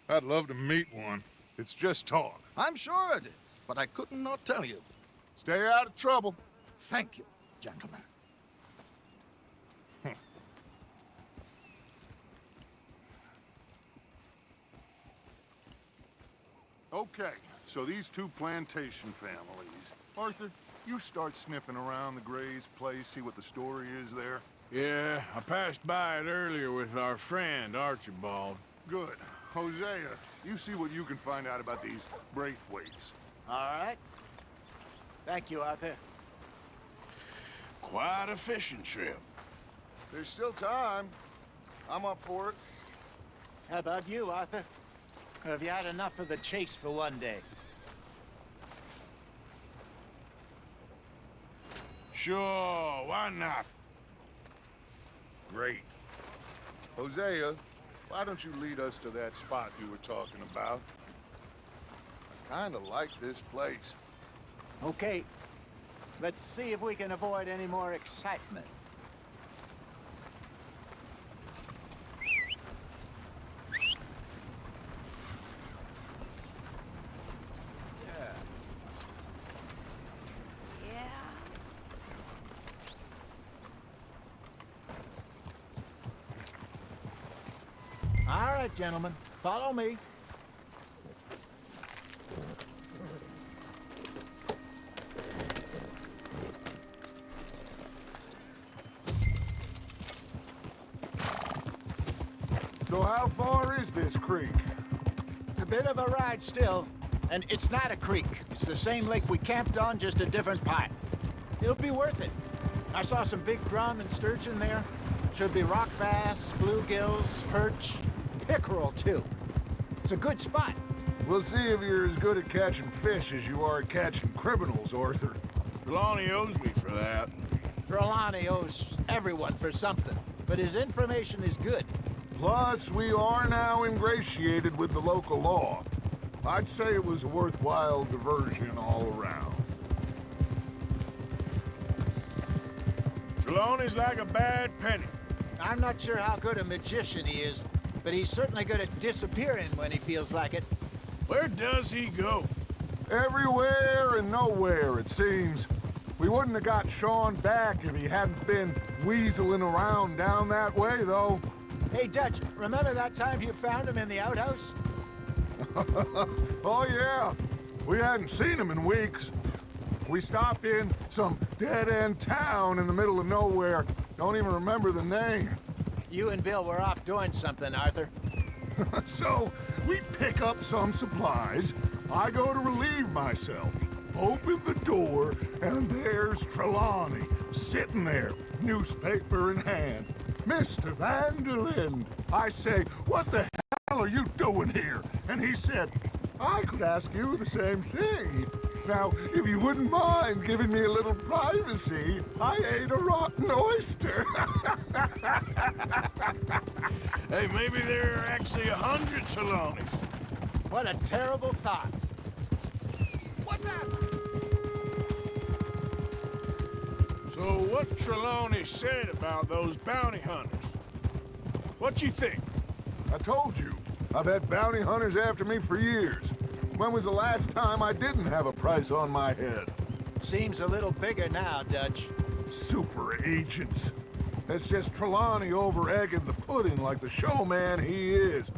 Q: I'd love to meet one. It's just talk.
T: I'm sure it is, but I couldn't not tell you.
Q: Stay out of trouble.
T: Thank you, gentlemen.
Q: Okay, so these two plantation families. Arthur, you start sniffing around the Gray's place, see what the story is there.
E: Yeah, I passed by it earlier with our friend, Archibald.
Q: Good. Hosea, you see what you can find out about these Braithwaites.
F: All right. Thank you, Arthur.
E: Quite a fishing trip.
Q: There's still time. I'm up for it.
F: How about you, Arthur? Or have you had enough of the chase for one day?
E: Sure, why not?
Q: Great. Hosea, why don't you lead us to that spot you were talking about? I kind of like this place.
F: Okay. Let's see if we can avoid any more excitement. All right, gentlemen, follow me.
Q: So how far is this creek?
F: It's a bit of a ride still, and it's not a creek. It's the same lake we camped on, just a different part. It'll be worth it. I saw some big drum and sturgeon there. Should be rock bass, bluegills, perch, pickerel, too. It's a good spot.
Q: We'll see if you're as good at catching fish as you are at catching criminals, Arthur.
E: Trelawney owes me for that.
F: Trelawney owes everyone for something, but his information is good.
Q: Plus, we are now ingratiated with the local law. I'd say it was a worthwhile diversion all around.
E: Trelawney's like a bad penny.
F: I'm not sure how good a magician he is, but he's certainly good at disappearing when he feels like it.
E: Where does he go?
Q: Everywhere and nowhere, it seems. We wouldn't have got Sean back if he hadn't been weaseling around down that way, though.
F: Hey, Dutch, remember that time you found him in the outhouse?
Q: Oh, yeah. We hadn't seen him in weeks. We stopped in some dead-end town in the middle of nowhere. Don't even remember the name.
F: You and Bill were off doing something, Arthur.
Q: So, we pick up some supplies. I go to relieve myself. Open the door, and there's Trelawney, sitting there, newspaper in hand. Mr. Vanderlyn. I say, what the hell are you doing here? And he said, I could ask you the same thing. Now, if you wouldn't mind giving me a little privacy, I ate a rotten oyster.
E: Hey, maybe there are actually 100 Trelawneys.
F: What a terrible thought.
E: So what Trelawney said about those bounty hunters? What you think?
Q: I told you. I've had bounty hunters after me for years. When was the last time I didn't have a price on my head?
F: Seems a little bigger now, Dutch.
Q: Super agents. That's just Trelawney over-egging the pudding like the showman he is.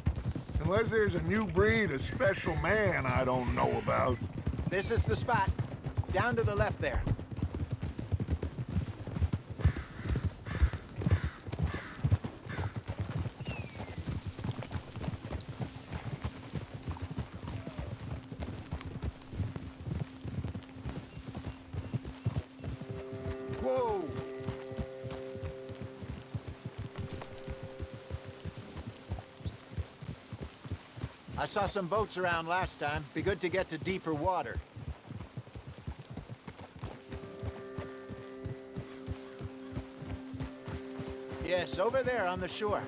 Q: Unless there's a new breed of special man I don't know about.
F: This is the spot. Down to the left there.
Q: Whoa!
F: I saw some boats around last time. Be good to get to deeper water. Yes, over there on the shore.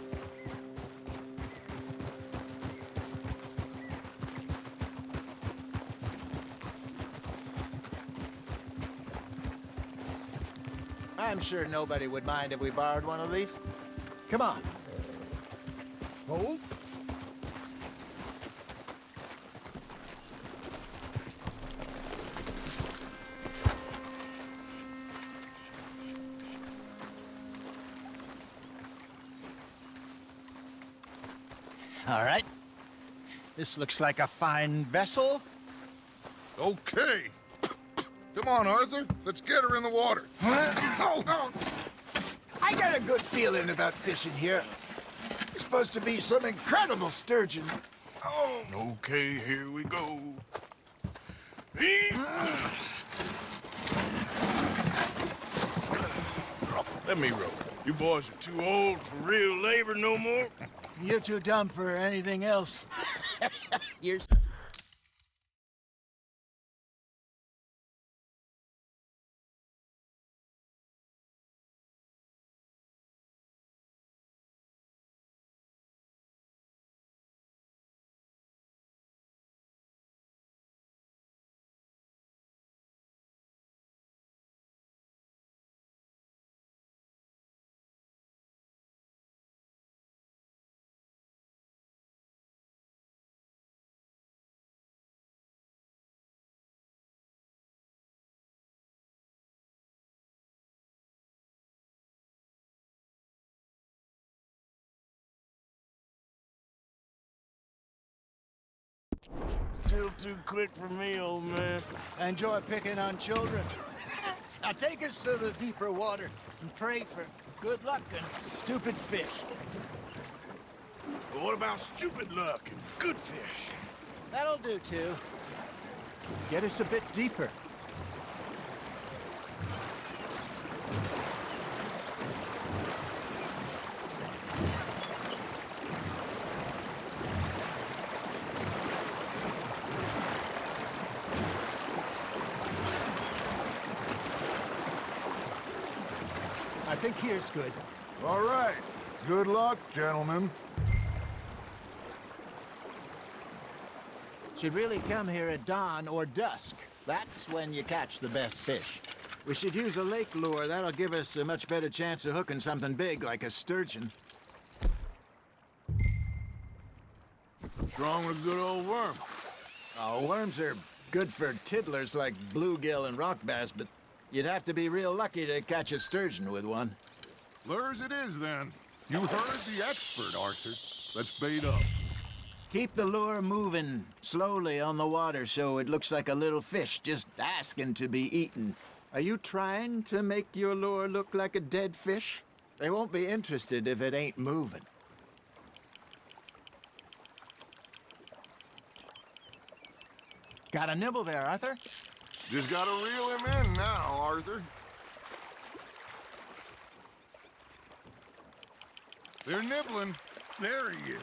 F: I'm sure nobody would mind if we borrowed one of these. Come on.
Q: Hold.
F: All right. This looks like a fine vessel.
Q: Okay. Come on, Arthur. Let's get her in the water.
F: Oh. I got a good feeling about fishing here. There's supposed to be some incredible sturgeon.
E: Oh. Okay, here we go. Let me row. You boys are too old for real labor no more.
F: You're too dumb for anything else. You're...
E: Still too quick for me, old man.
F: Enjoy picking on children. Now take us to the deeper water and pray for good luck and stupid fish.
E: But what about stupid luck and good fish?
F: That'll do, too. Get us a bit deeper. I think here's good.
Q: All right. Good luck, gentlemen.
F: Should really come here at dawn or dusk. That's when you catch the best fish. We should use a lake lure. That'll give us a much better chance of hooking something big like a sturgeon.
E: What's wrong with a good old worm?
F: Oh, worms are good for tiddlers like bluegill and rock bass, but you'd have to be real lucky to catch a sturgeon with one.
Q: Lures it is, then. You heard the expert, Arthur. Let's bait up.
F: Keep the lure moving slowly on the water so it looks like a little fish just asking to be eaten. Are you trying to make your lure look like a dead fish? They won't be interested if it ain't moving. Got a nibble there, Arthur?
Q: Just gotta reel him in now, Arthur. They're nibbling. There he is.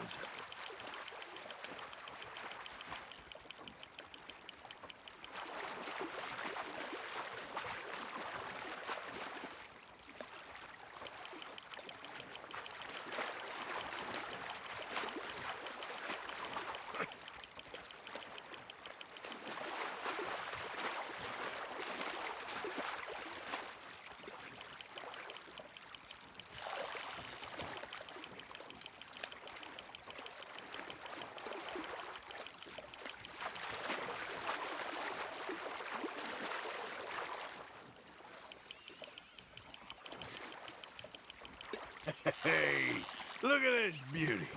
E: Look at this beauty.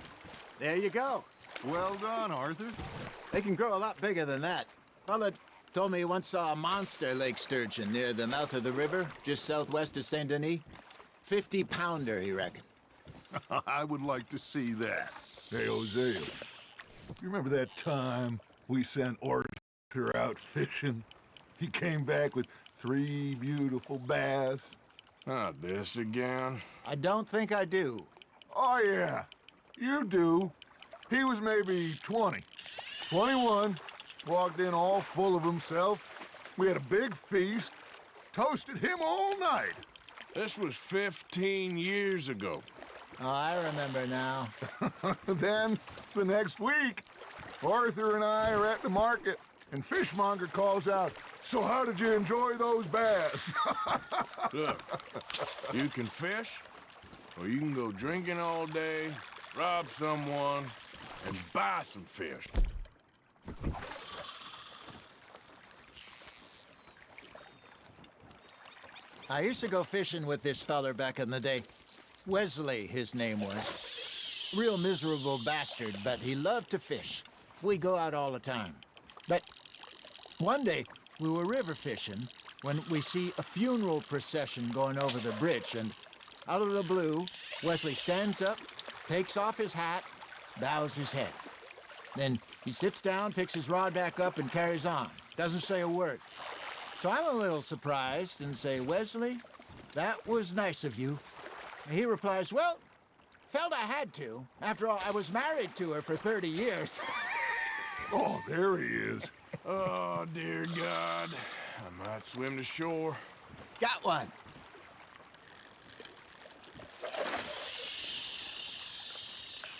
F: There you go.
Q: Well done, Arthur.
F: They can grow a lot bigger than that. Fella told me he once saw a monster lake sturgeon near the mouth of the river, just southwest of Saint Denis. 50-pounder, he reckoned.
Q: I would like to see that. Hey, Hosea, you remember that time we sent Arthur out fishing? He came back with 3 beautiful bass.
E: Not this again.
F: I don't think I do.
Q: Oh, yeah, you do. He was maybe 20, 21, walked in all full of himself. We had a big feast, toasted him all night.
E: This was 15 years ago.
F: Oh, I remember now.
Q: Then, the next week, Arthur and I are at the market, and Fishmonger calls out, "So how did you enjoy those bass?"
E: Look, you can fish, or you can go drinking all day, rob someone, and buy some fish.
F: I used to go fishing with this feller back in the day. Wesley, his name was. Real miserable bastard, but he loved to fish. We'd go out all the time. But one day, we were river fishing when we see a funeral procession going over the bridge, and out of the blue, Wesley stands up, takes off his hat, bows his head. Then he sits down, picks his rod back up, and carries on. Doesn't say a word. So I'm a little surprised and say, "Wesley, that was nice of you." And he replies, "Well, felt I had to. After all, I was married to her for 30 years.
Q: Oh, there he is.
E: Oh, dear God. I might swim to shore.
F: Got one.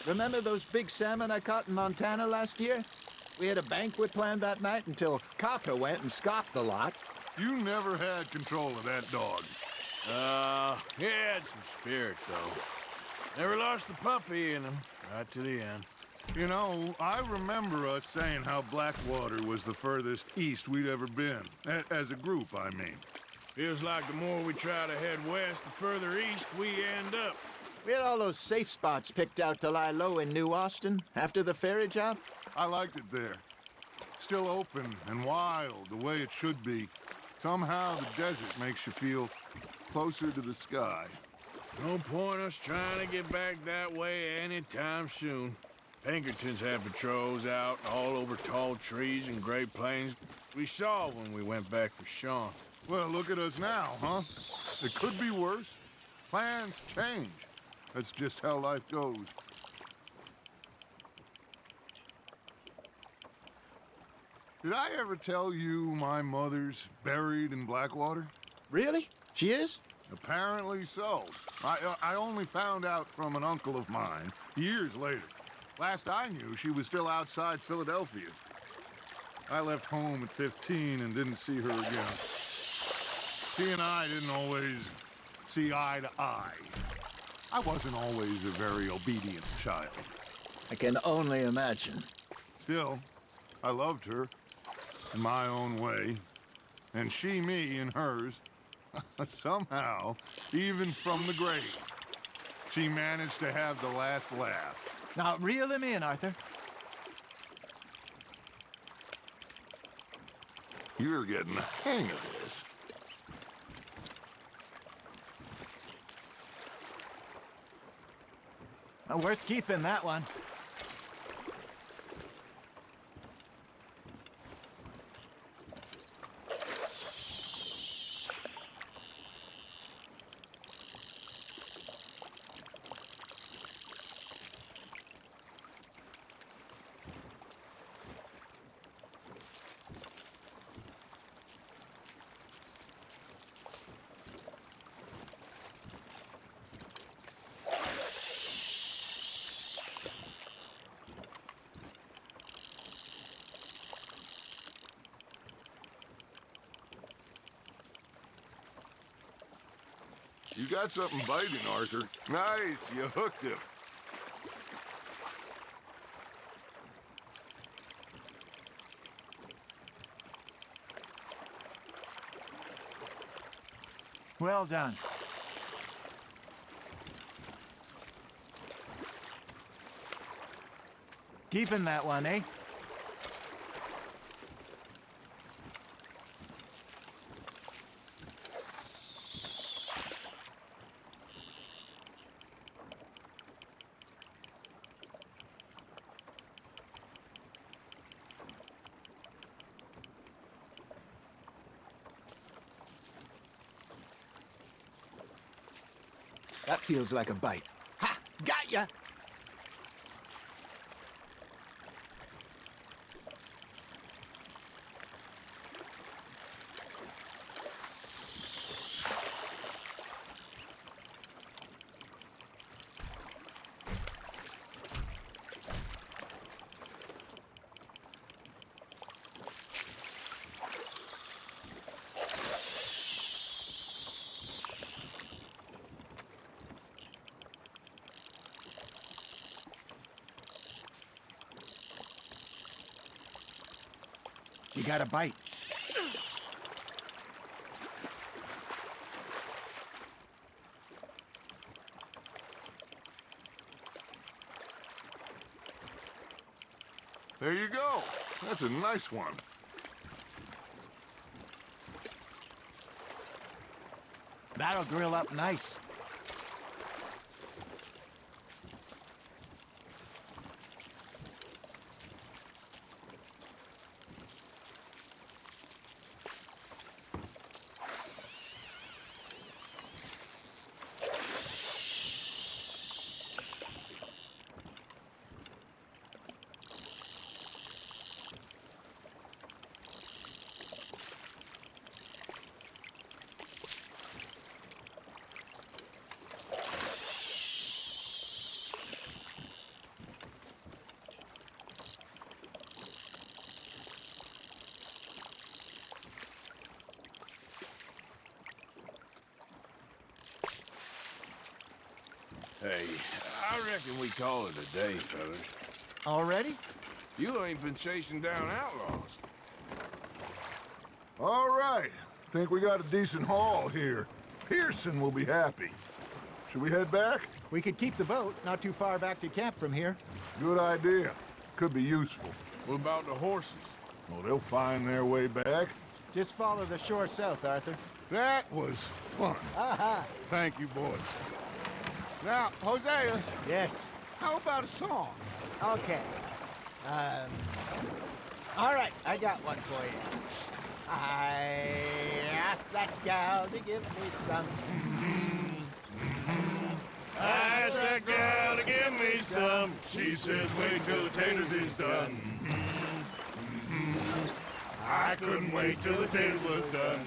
F: Remember those big salmon I caught in Montana last year? We had a banquet planned that night until Caja went and scoffed the lot.
Q: You never had control of that dog.
E: He had some spirit, though. Never lost the puppy in him, right to the end.
Q: You know, I remember us saying how Blackwater was the furthest east we'd ever been. As a group, I mean.
E: Feels like the more we try to head west, the further east we end up.
F: We had all those safe spots picked out to lie low in New Austin after the ferry job.
Q: I liked it there. Still open and wild, the way it should be. Somehow the desert makes you feel closer to the sky.
E: No point us trying to get back that way anytime soon. Pinkertons had patrols out all over tall trees and Great Plains. We saw when we went back for Sean.
Q: Well, look at us now, huh? It could be worse. Plans change. That's just how life goes. Did I ever tell you my mother's buried in Blackwater?
F: Really? She is?
Q: Apparently so. I only found out from an uncle of mine years later. Last I knew, she was still outside Philadelphia. I left home at 15 and didn't see her again. She and I didn't always see eye to eye. I wasn't always a very obedient child.
F: I can only imagine.
Q: Still, I loved her in my own way, and she me in hers. Somehow, even from the grave, she managed to have the last laugh.
F: Now, reel him in, Arthur.
Q: You're getting the hang of this.
F: Worth keeping, that one.
Q: You got something biting, Arthur. Nice, you hooked him.
F: Well done. Keeping that one, eh? That feels like a bite. Ha! Got ya! You got a bite.
Q: There you go. That's a nice one.
F: That'll grill up nice.
E: Hey, I reckon we call it a day, fellas.
F: Already?
E: You ain't been chasing down outlaws.
Q: All right. Think we got a decent haul here. Pearson will be happy. Should we head back?
F: We could keep the boat, not too far back to camp from here.
Q: Good idea. Could be useful.
E: What about the horses?
Q: Well, they'll find their way back.
F: Just follow the shore south, Arthur.
Q: That was fun.
F: Aha!
Q: Thank you, boys. Now, Hosea.
F: Yes?
Q: How about a song?
F: Okay. All right, I got one for you. I asked that gal to give me some.
E: I asked that gal to give me some. She says, wait till the taters is done. I couldn't wait till the taters was done.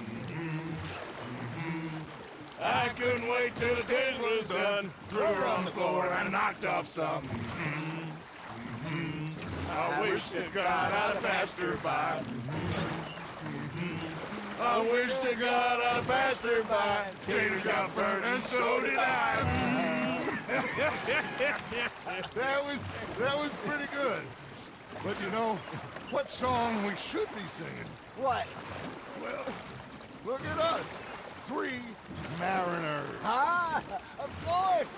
E: I couldn't wait till the taters was done. Threw her on the floor and knocked off some. I wish to God I'd have passed her by. I wish to God I'd have passed her by. Taters got burnt and so did I.
Q: That was pretty good. But you know, what song we should be singing?
F: What?
Q: Well, look at us. 3 mariners.
F: Ah, of course.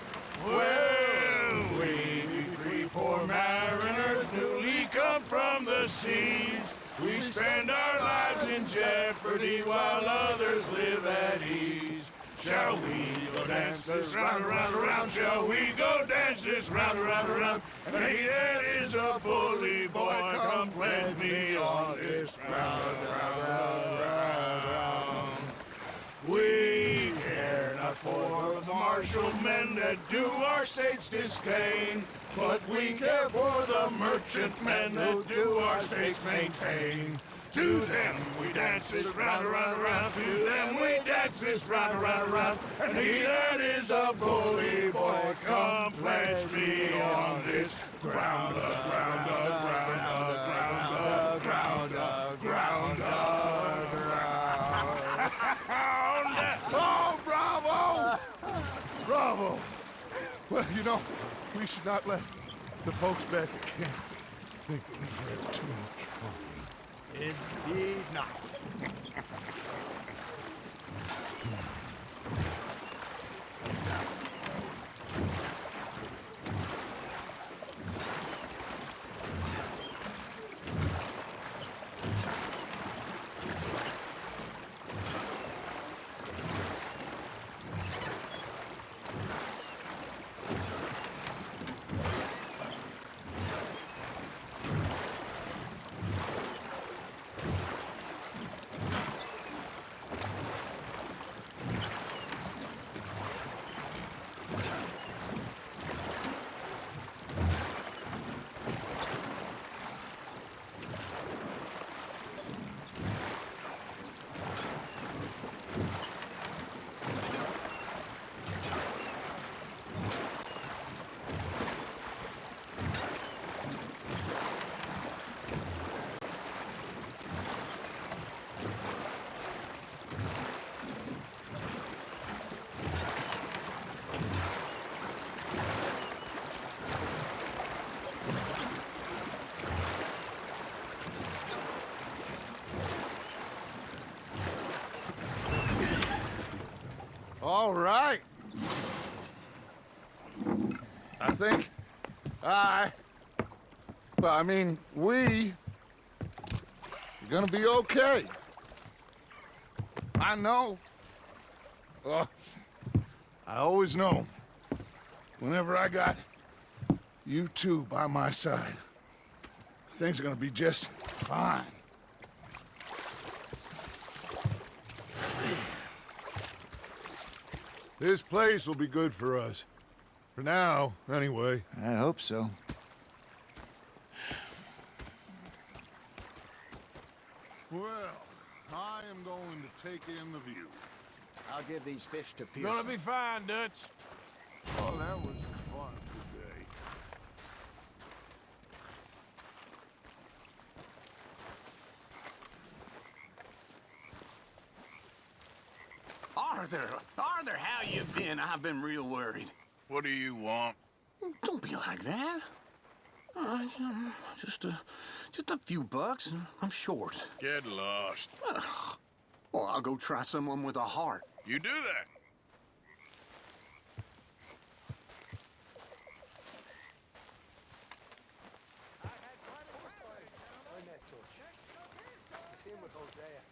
E: Well, we 3 poor mariners newly come from the seas. We spend our lives in jeopardy while others live at ease. Shall we go dance this round, around, around? Shall we go dance this round, around, around? And he that is a bully boy, come pledge me on this round, round, round, round. We care not for the martial men that do our states disdain, but we care for the merchant men that do our states maintain. To them we dance this round, around, around. To them we dance this round, around, around. And he that is a bully boy, come pledge me on this ground, ground, ground, ground, ground, ground, ground.
Q: Oh, bravo! Bravo! Well, you know, we should not let the folks back at camp think that we had too much fun.
F: Indeed not.
Q: All right. I think we are gonna be okay. I know. Well, I always know. Whenever I got you two by my side, things are gonna be just fine. This place will be good for us. For now, anyway.
F: I hope so.
Q: Well, I am going to take in the view.
F: I'll give these fish to Pearson.
E: Gonna be fine, Dutch.
Q: Oh, that was fun today.
C: Arthur, how you been? I've been real worried.
E: What do you want?
C: Don't be like that. Just a few bucks. I'm short.
E: Get lost.
C: Well, I'll go try someone with a heart.
E: You do that.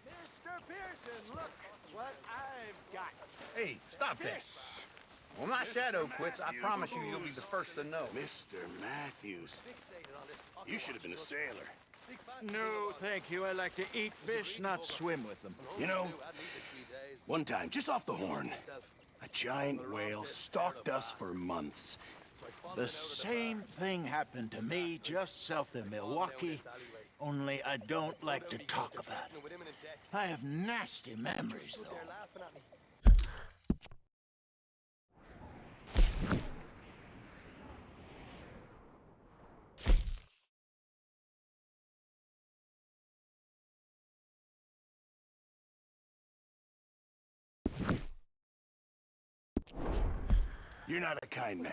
F: Mr. Pearson, look what I've got.
C: Hey, stop that. When my shadow quits, I promise you you'll be the first to know.
A: Mr. Matthews, you should have been a sailor.
F: No, thank you. I like to eat fish, not swim with them.
A: You know, one time, just off the horn, a giant whale stalked us for months.
F: The same thing happened to me just south of Milwaukee, only I don't like to talk about it. I have nasty memories, though.
A: You're not a kind man.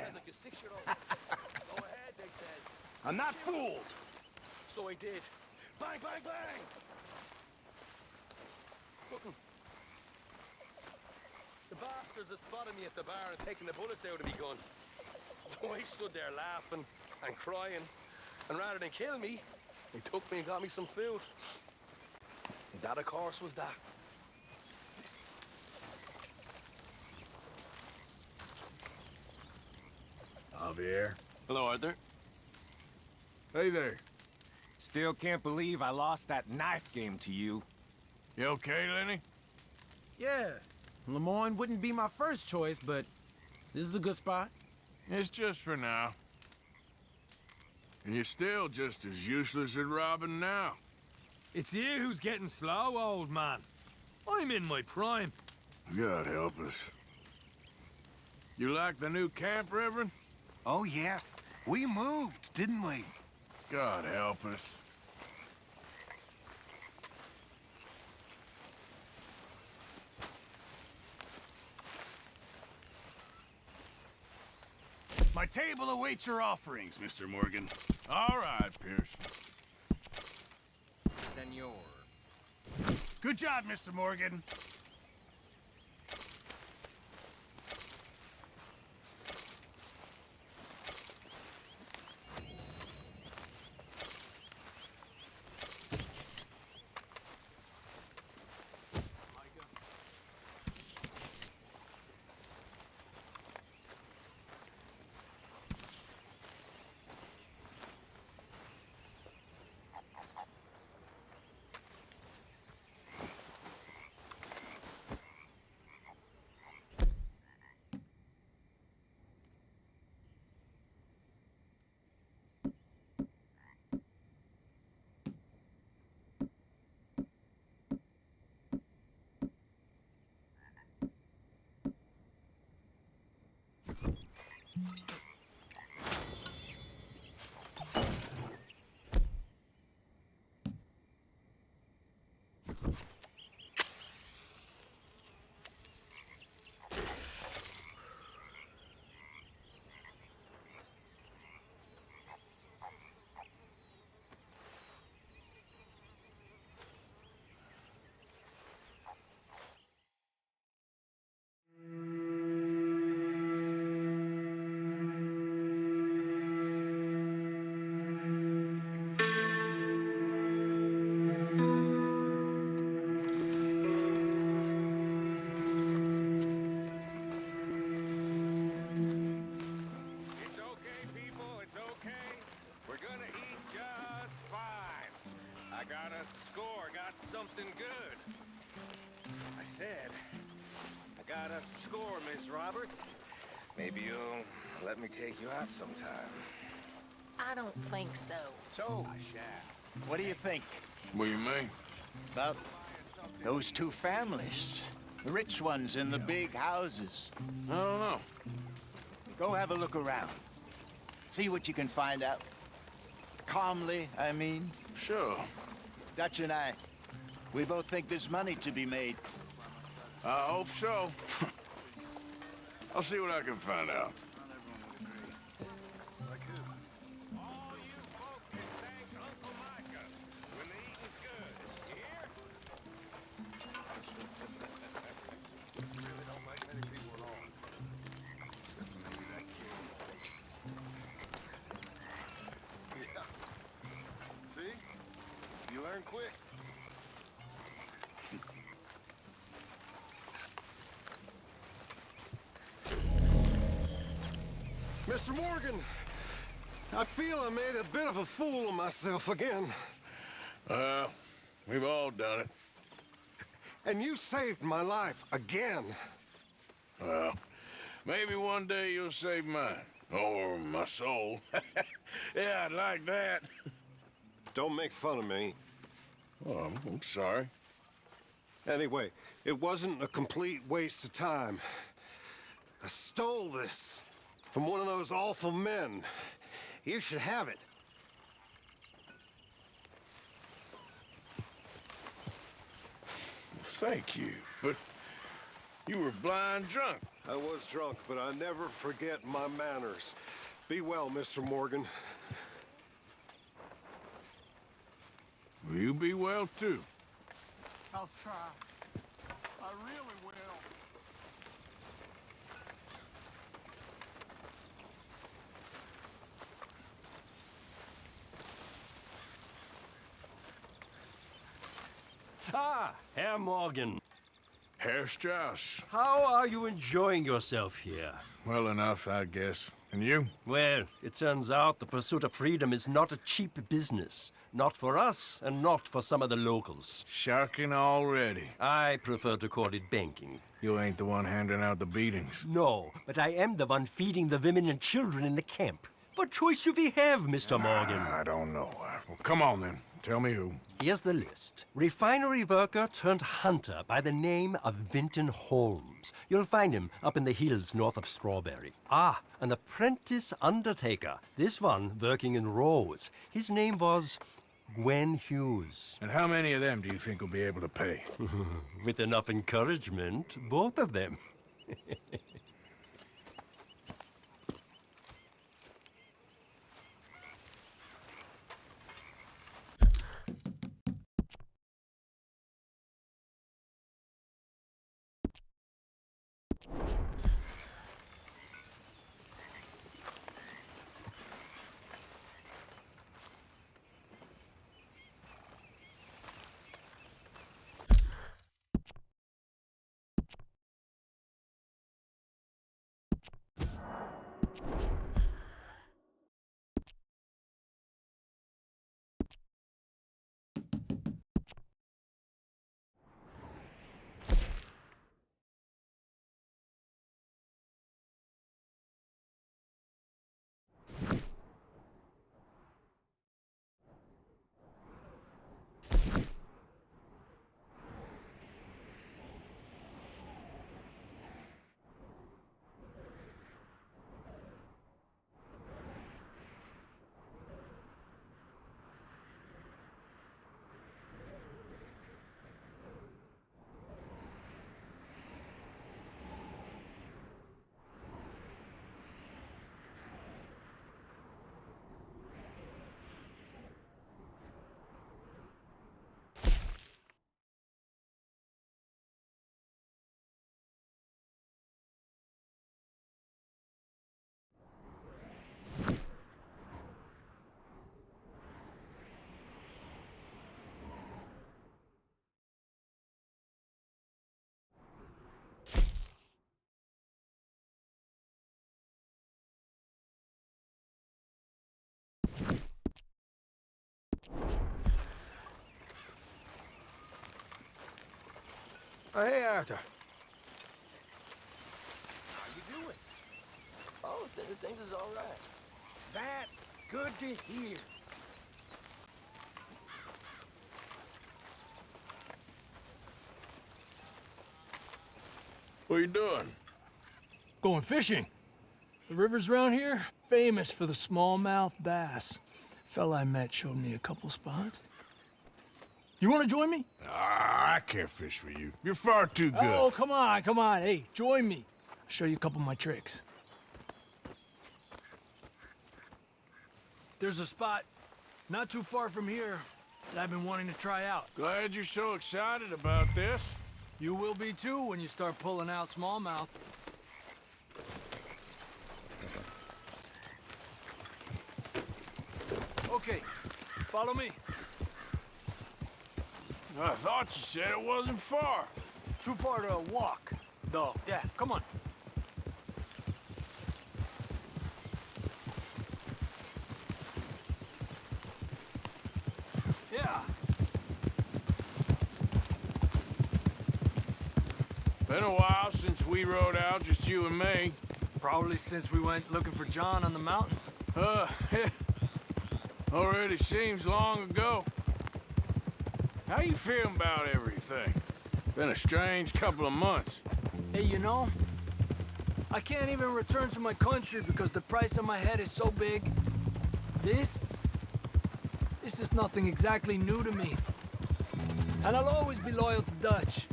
A: I'm not fooled.
H: So I did. Bang, bang, bang! The bastards have spotted me at the bar and taken the bullets out of me gun. So I stood there laughing and crying, and rather than kill me, they took me and got me some food. And that, of course, was that.
A: Javier.
H: Hello, Arthur.
E: Hey there.
L: Still can't believe I lost that knife game to you.
E: You okay, Lenny?
C: Yeah, Lemoyne wouldn't be my first choice, but this is a good spot.
E: It's just for now. And you're still just as useless at robbing now.
H: It's you who's getting slow, old man. I'm in my prime.
E: God help us. You like the new camp, Reverend?
K: Oh, yes. We moved, didn't we?
E: God help us.
A: My table awaits your offerings, Mr. Morgan.
E: All right, Pearson.
L: Senor.
A: Good job, Mr. Morgan.
E: I got a score, got something good. I said, I got a score, Miss Roberts. Maybe you'll let me take you out sometime.
O: I don't think so.
F: So, what do you think?
E: What do you mean?
F: About those two families. The rich ones in the big houses.
E: I don't know.
F: Go have a look around. See what you can find out. Calmly, I mean.
E: Sure.
F: Dutch and I, we both think there's money to be made.
E: I hope so. I'll see what I can find out.
K: You learn quick.
U: Mr. Morgan, I feel I made a bit of a fool of myself again.
E: We've all done it.
U: And you saved my life again.
E: Well, maybe one day you'll save mine. Or my soul. Yeah, I'd like that.
U: Don't make fun of me.
E: Oh, I'm sorry.
U: Anyway, it wasn't a complete waste of time. I stole this from one of those awful men. You should have it.
E: Thank you, but you were blind drunk.
U: I was drunk, but I never forget my manners. Be well, Mr. Morgan.
E: Will you be well, too?
P: I'll try. I really will.
V: Ah, Herr Morgan.
E: Herr Strauss.
V: How are you enjoying yourself here?
E: Well enough, I guess. And you?
V: Well, it turns out the pursuit of freedom is not a cheap business. Not for us, and not for some of the locals.
E: Sharking already.
V: I prefer to call it banking.
E: You ain't the one handing out the beatings.
V: No, but I am the one feeding the women and children in the camp. What choice do we have, Mr. Morgan?
E: I don't know. Well, come on, then. Tell me who.
V: Here's the list. Refinery worker turned hunter by the name of Vinton Holmes. You'll find him up in the hills north of Strawberry. Ah, an apprentice undertaker. This one working in Rose. His name was Gwen Hughes.
E: And how many of them do you think will be able to pay?
V: With enough encouragement, both of them.
E: Oh, hey, Arthur.
H: How you doing? Oh, things is all right.
E: That's good to hear. What are you doing?
J: Going fishing. The rivers around here, famous for the smallmouth bass. Fella I met showed me a couple spots. You want to join me?
E: Ah, I can't fish with you. You're far too good.
J: Oh, come on, come on. Hey, join me. I'll show you a couple of my tricks. There's a spot not too far from here that I've been wanting to try out.
E: Glad you're so excited about this.
J: You will be too when you start pulling out smallmouth. Okay, follow me.
E: I thought you said it wasn't far.
J: Too far to walk, though. Yeah, come on. Yeah.
E: Been a while since we rode out, just you and me.
J: Probably since we went looking for John on the mountain.
E: Already seems long ago. How you feeling about everything? Been a strange couple of months.
J: Hey, you know, I can't even return to my country because the price on my head is so big. This is nothing exactly new to me. And I'll always be loyal to Dutch.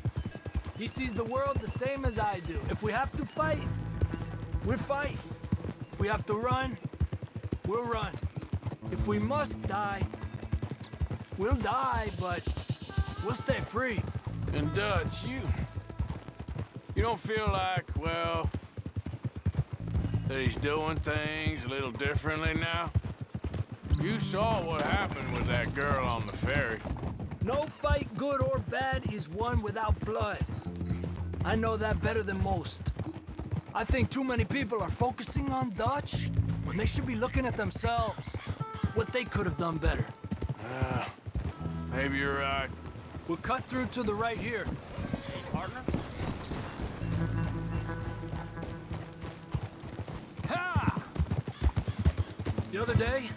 J: He sees the world the same as I do. If we have to fight, we'll fight. If we have to run, we'll run. If we must die, we'll die, but we'll stay free.
E: And Dutch, you don't feel like, well, that he's doing things a little differently now? You saw what happened with that girl on the ferry.
J: No fight, good or bad, is won without blood. I know that better than most. I think too many people are focusing on Dutch when they should be looking at themselves. What they could have done better.
E: Maybe you're right.
J: We'll cut through to the right here.
H: Hey, partner?
J: Ha! The other day,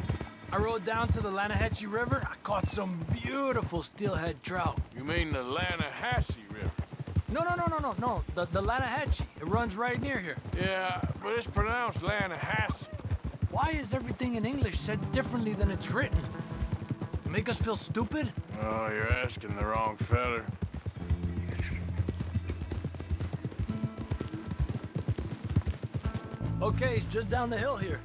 J: I rode down to the Lanahatchee River. I caught some beautiful steelhead trout.
E: You mean the Lanahatchee River?
J: No. The Lanahatchee. It runs right near here.
E: Yeah, but it's pronounced Lanahatchee.
J: Why is everything in English said differently than it's written? Make us feel stupid?
E: Oh, you're asking the wrong fella.
J: Okay, it's just down the hill here.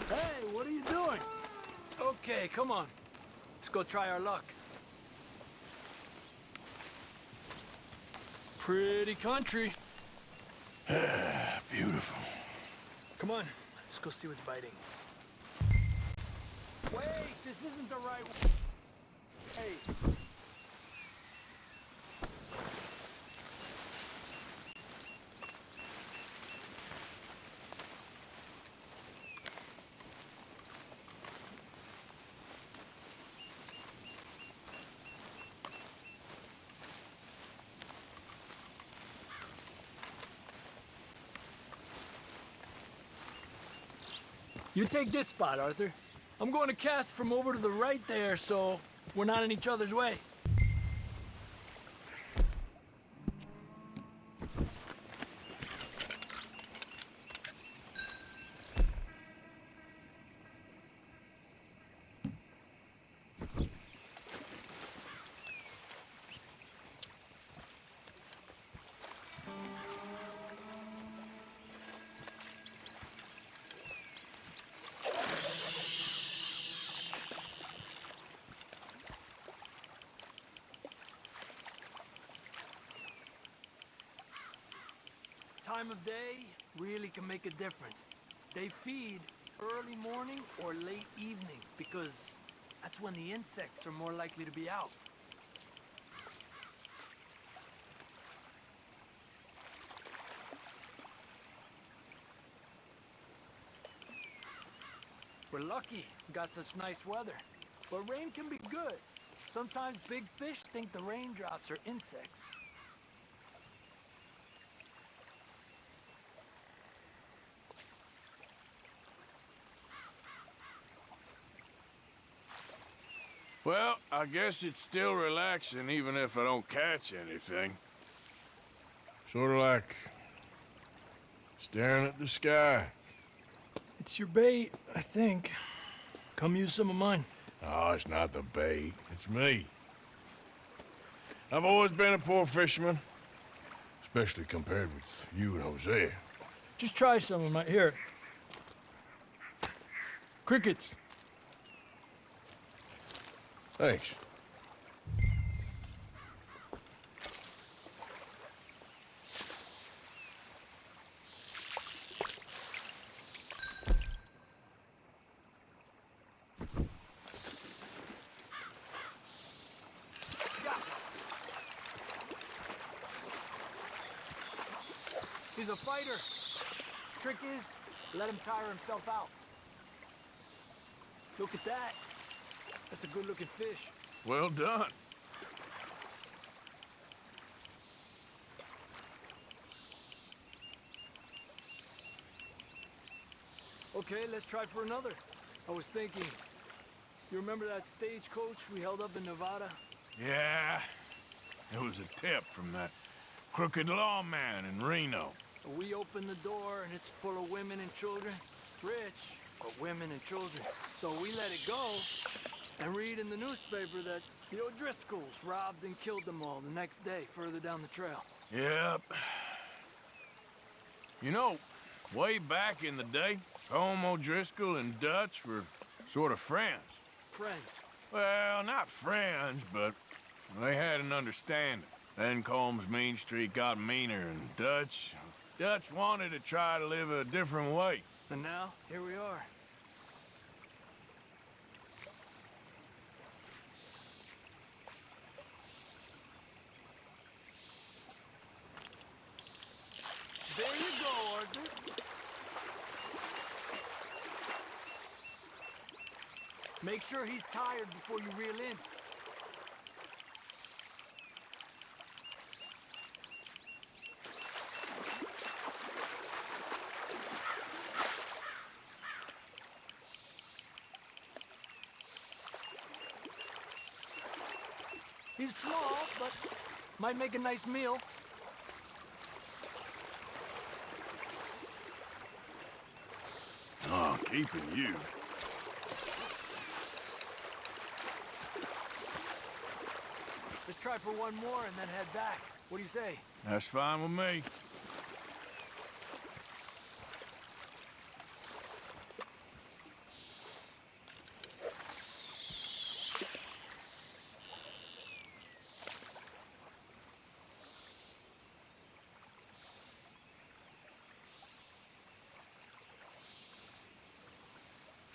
J: Hey, what are you doing? Okay, come on. Let's go try our luck. Pretty country.
E: Beautiful.
J: Come on, let's go see what's biting. Wait, this isn't the right way. Hey. You take this spot, Arthur. I'm going to cast from over to the right there, so we're not in each other's way. Time of day really can make a difference. They feed early morning or late evening because That's when the insects are more likely to be out. We're lucky we got such nice weather. But rain can be good. Sometimes big fish think the raindrops are insects.
E: Well, I guess it's still relaxing even if I don't catch anything. Sort of like staring at the sky.
J: It's your bait, I think. Come use some of mine.
E: Oh, it's not the bait. It's me. I've always been a poor fisherman. Especially compared with you and Hosea.
J: Just try some of my... Here. Crickets.
E: Thanks.
J: He's a fighter. Trick is, let him tire himself out. Look at that. That's a good-looking fish.
E: Well done.
J: Okay, let's try for another. I was thinking, you remember that stagecoach we held up in Nevada?
E: Yeah. It was a tip from that crooked lawman in Reno.
J: We opened the door and it's full of women and children. Rich, but women and children. So we let it go and read in the newspaper that the O'Driscolls robbed and killed them all the next day further down the trail.
E: Yep. You know, way back in the day, Home O'Driscoll and Dutch were sort of friends.
J: Friends?
E: Well, not friends, but they had an understanding. Then Combs' mean streak got meaner, and Dutch wanted to try to live a different way.
J: And now, here we are. There you go, Arthur. Make sure he's tired before you reel in. He's small, but might make a nice meal.
E: Oh, keeping you.
J: Let's try for one more and then head back. What do you say?
E: That's fine with me.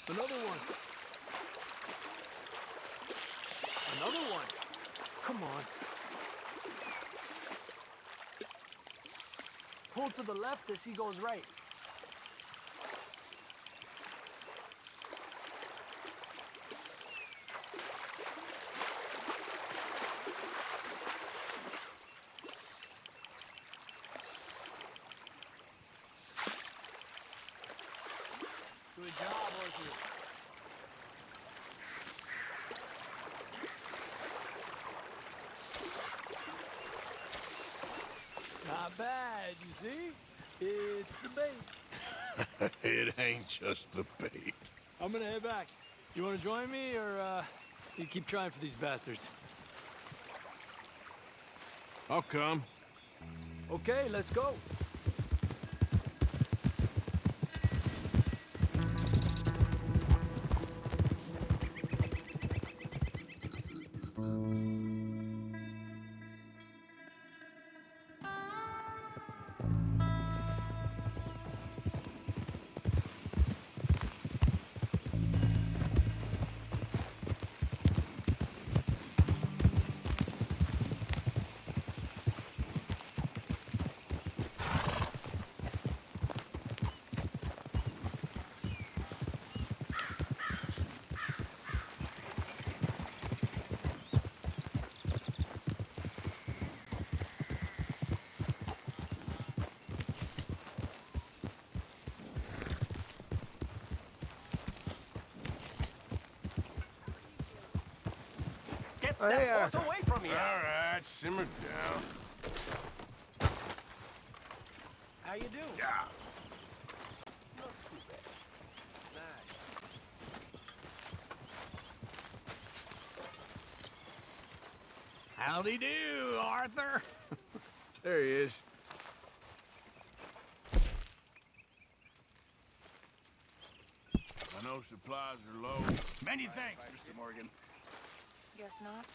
J: Another one. Another one. Come on. Pull to the left as he goes right. Good job, Arthur. Not bad, you see? It's the bait.
E: It ain't just the bait.
J: I'm gonna head back. You wanna join me, or you keep trying for these bastards?
E: I'll come.
J: Okay, let's go.
H: Get that horse away from me!
E: All right, simmer down.
H: How you doing?
E: Yeah.
H: Not too bad. Nice. Howdy do, Arthur.
E: There he is. I know supplies are low.
A: Many thanks, Mr. Morgan.
O: Guess not.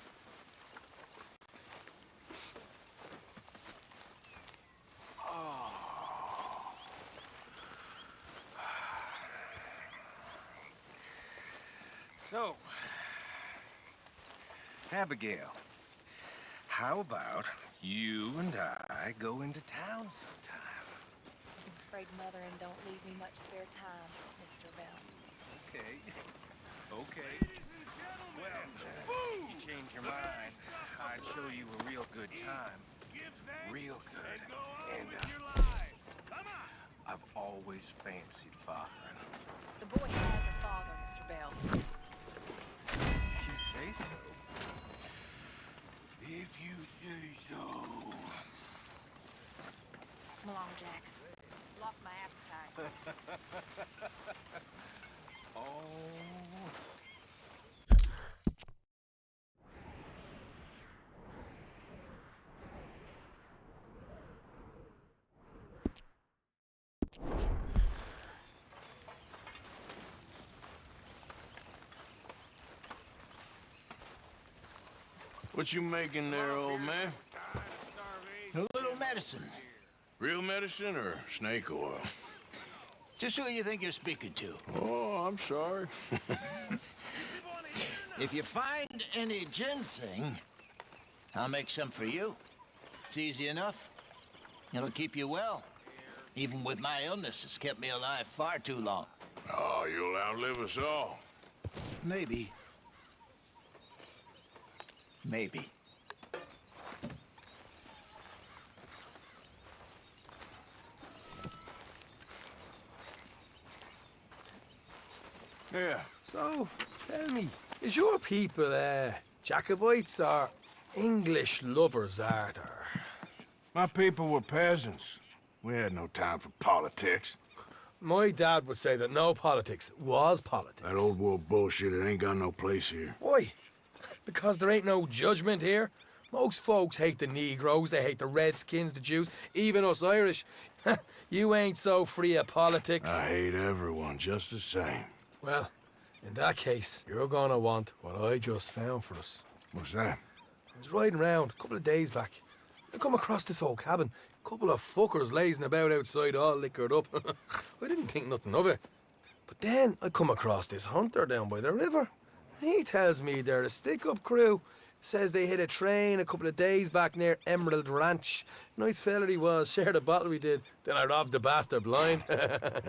L: So, Abigail, how about you and I go into town sometime?
O: I'm afraid Mother and don't leave me much spare time, Mr. Bell.
L: Okay. Okay. Well, you change your mind, I'd show you a real good time. Real good. And, I've always fancied fathering.
O: The boy has a father, Mr. Bell.
L: If you say so. If you say so.
O: Come along, Jack. Lost my appetite.
L: Oh.
E: What you making there, old man?
F: A little medicine.
E: Real medicine or snake oil?
F: Just who you think you're speaking to.
E: Oh, I'm sorry.
F: If you find any ginseng, I'll make some for you. It's easy enough. It'll keep you well. Even with my illness, it's kept me alive far too long.
E: Oh, you'll outlive us all.
F: Maybe. Maybe.
E: Yeah.
J: So, tell me, is your people, Jacobites or English lovers, Arthur?
E: My people were peasants. We had no time for politics.
J: My dad would say that no politics was politics.
E: That old world bullshit, it ain't got no place here.
J: Why? Because there ain't no judgment here. Most folks hate the Negroes, they hate the Redskins, the Jews, even us Irish. You ain't so free of politics.
E: I hate everyone just the same.
J: Well, in that case, you're gonna want what I just found for us.
E: What's that?
J: I was riding around a couple of days back. I come across this old cabin. A couple of fuckers lazing about outside all liquored up. I didn't think nothing of it. But then I come across this hunter down by the river. And he tells me they're a stick-up crew. Says they hit a train a couple of days back near Emerald Ranch. Nice fella he was, shared a bottle we did. Then I robbed the bastard blind.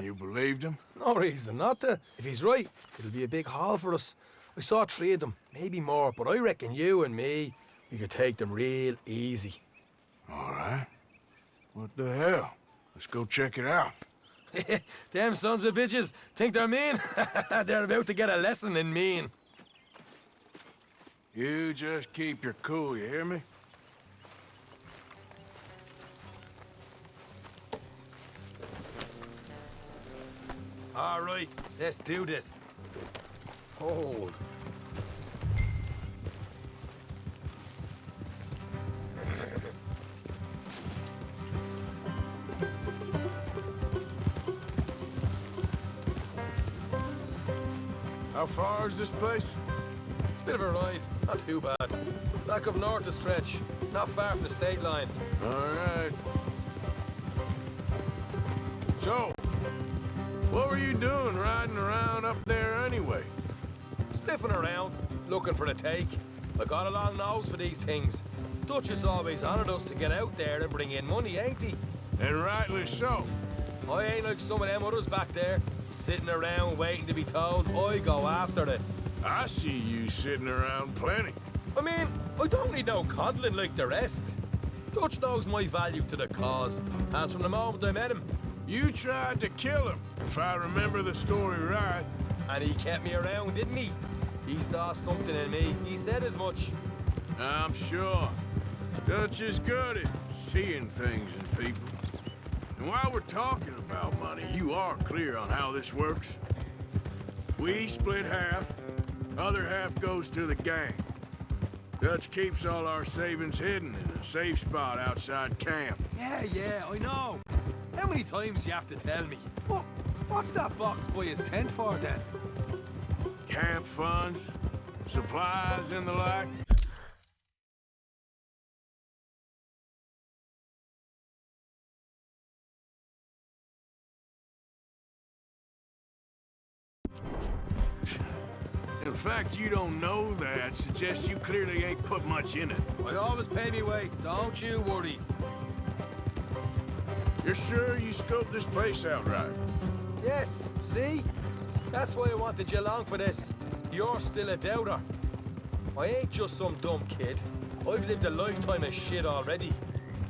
E: You believed him?
J: No reason not to. If he's right, it'll be a big haul for us. I saw 3 of them, maybe more, but I reckon you and me, we could take them real easy.
E: All right. What the hell? Let's go check it out.
J: Them sons of bitches think they're mean. They're about to get a lesson in mean.
E: You just keep your cool, you hear me?
J: All right, let's do this. Hold.
E: How far is this place?
J: It's a bit of a ride, not too bad. Back up north a stretch, not far from the state line.
E: All right. So, what were you doing riding around up there anyway?
J: Sniffing around, looking for the take. I got a long nose for these things. Dutch has always honored us to get out there and bring in money, ain't he?
E: And rightly so.
J: I ain't like some of them others back there, sitting around waiting to be told. I go after it.
E: I see you sitting around plenty.
J: I mean, I don't need no coddling like the rest. Dutch knows my value to the cause, as from the moment I met him.
E: You tried to kill him, if I remember the story right.
J: And he kept me around, didn't he? He saw something in me. He said as much.
E: I'm sure. Dutch is good at seeing things in people. And while we're talking about money, you are clear on how this works? We split half, other half goes to the gang. Dutch keeps all our savings hidden in a safe spot outside camp.
H: Yeah, I know. How many times you have to tell me? What's that box by his tent for, then?
E: Camp funds, supplies, and the like. The fact you don't know that suggests you clearly ain't put much in it.
H: I always pay me weight, don't you worry.
E: You're sure you scoped this place out right?
H: Yes, see? That's why I wanted you along for this. You're still a doubter. I ain't just some dumb kid. I've lived a lifetime of shit already.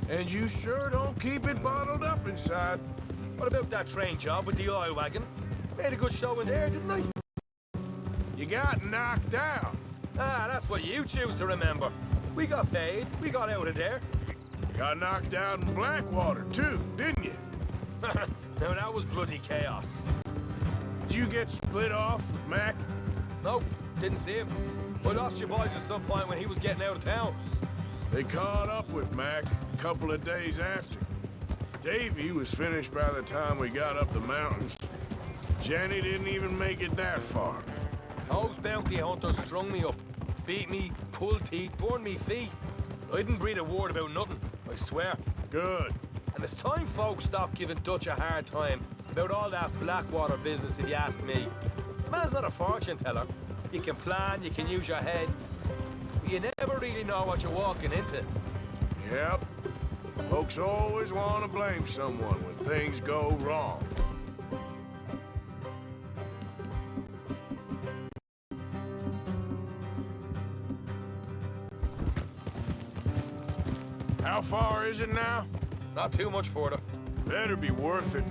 E: And you sure don't keep it bottled up inside.
H: What about that train job with the oil wagon? Made a good show in there, didn't I?
E: You got knocked out.
H: Ah, that's what you choose to remember. We got paid. We got out of there.
E: Got knocked out in Blackwater, too, didn't you?
H: Now, that was bloody chaos.
E: Did you get split off with Mac?
H: Nope, didn't see him. I lost your boys at some point when he was getting out of town.
E: They caught up with Mac a couple of days after. Davey was finished by the time we got up the mountains. Jenny didn't even make it that far.
H: Those bounty hunters strung me up, beat me, pulled teeth, burned me feet. I didn't breathe a word about nothing, I swear.
E: Good.
H: And it's time folks stop giving Dutch a hard time about all that Blackwater business, if you ask me. Man's not a fortune teller. You can plan, you can use your head, but you never really know what you're walking into.
E: Yep. Folks always want to blame someone when things go wrong. How far is it now?
H: Not too much further.
E: Better be worth it.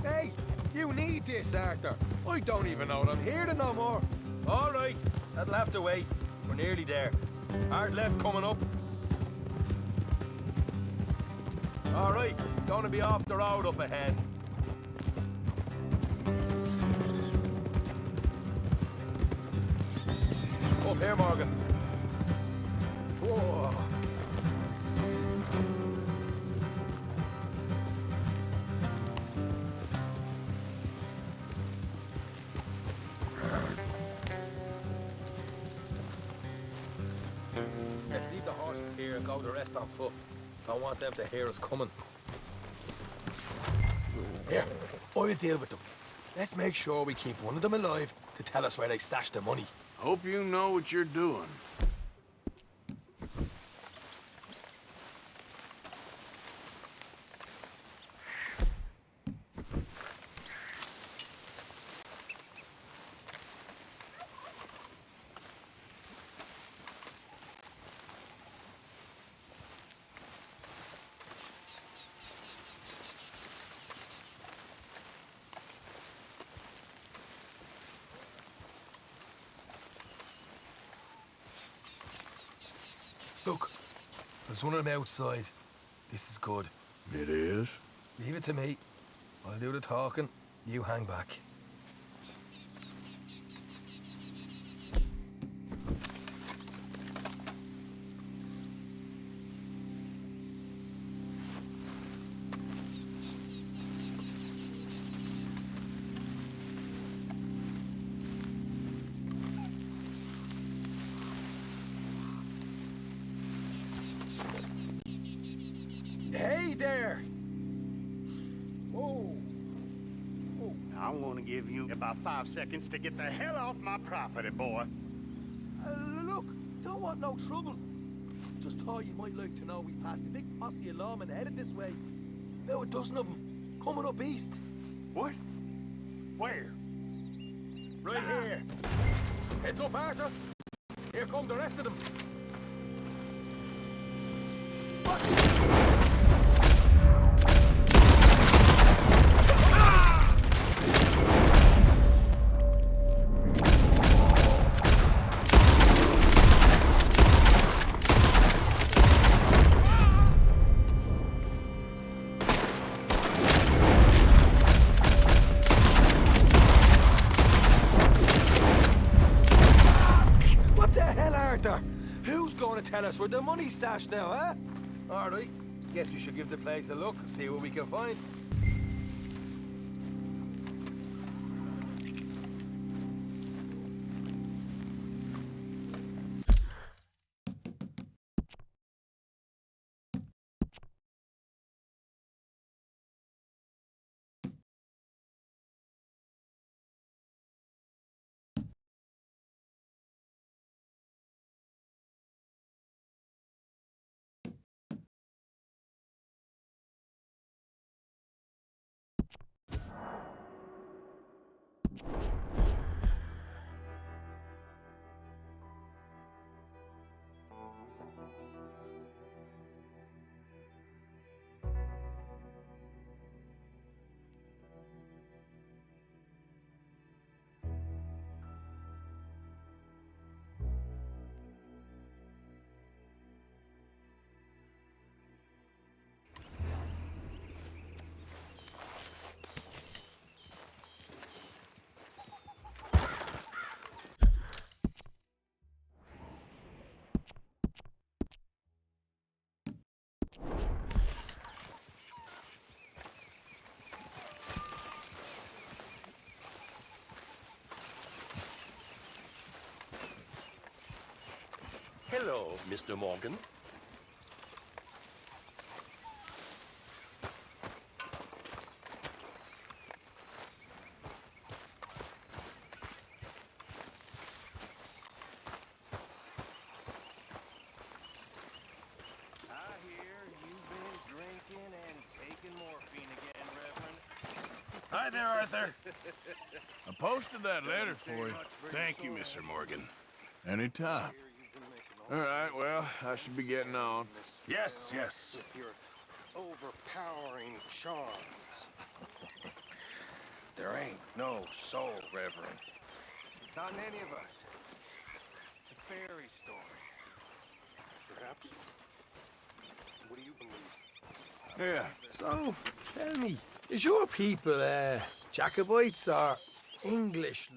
H: Hey, you need this, Arthur. I don't even know that I'm here to no more. All right, that'll have to wait. We're nearly there. Hard left coming up. All right, it's going to be off the road up ahead. Up here, Morgan. Whoa. Let's leave the horses here and go the rest on foot. Don't want them to hear us coming. Here, I'll deal with them. Let's make sure we keep one of them alive to tell us where they stashed the money.
E: Hope you know what you're doing.
H: Look, there's one of them outside. This is good.
E: It is?
H: Leave it to me. I'll do the talking. You hang back. Hey there! Whoa.
G: I'm gonna give you about 5 seconds to get the hell off my property, boy.
H: Look, don't want no trouble. Just thought you might like to know we passed a big posse of lawmen headed this way. About a dozen of them, coming up east.
G: What? Where?
H: Right here. Heads up, Arthur. Here come the rest of them. Arthur, who's going to tell us where the money's stashed now, huh? All right, guess we should give the place a look, see what we can find.
D: Hello, Mr. Morgan.
A: Hi there, Arthur.
E: I posted that letter for you.
A: Thank you, Mr. Morgan.
E: Anytime. All right, well, I should be getting on.
A: Yes, yes.
K: With your overpowering charms.
L: There ain't no soul, Reverend. Not in any of us. It's a fairy story.
K: Perhaps. What do you believe?
E: Yeah.
H: So, tell me, is your people, Jacobites or English?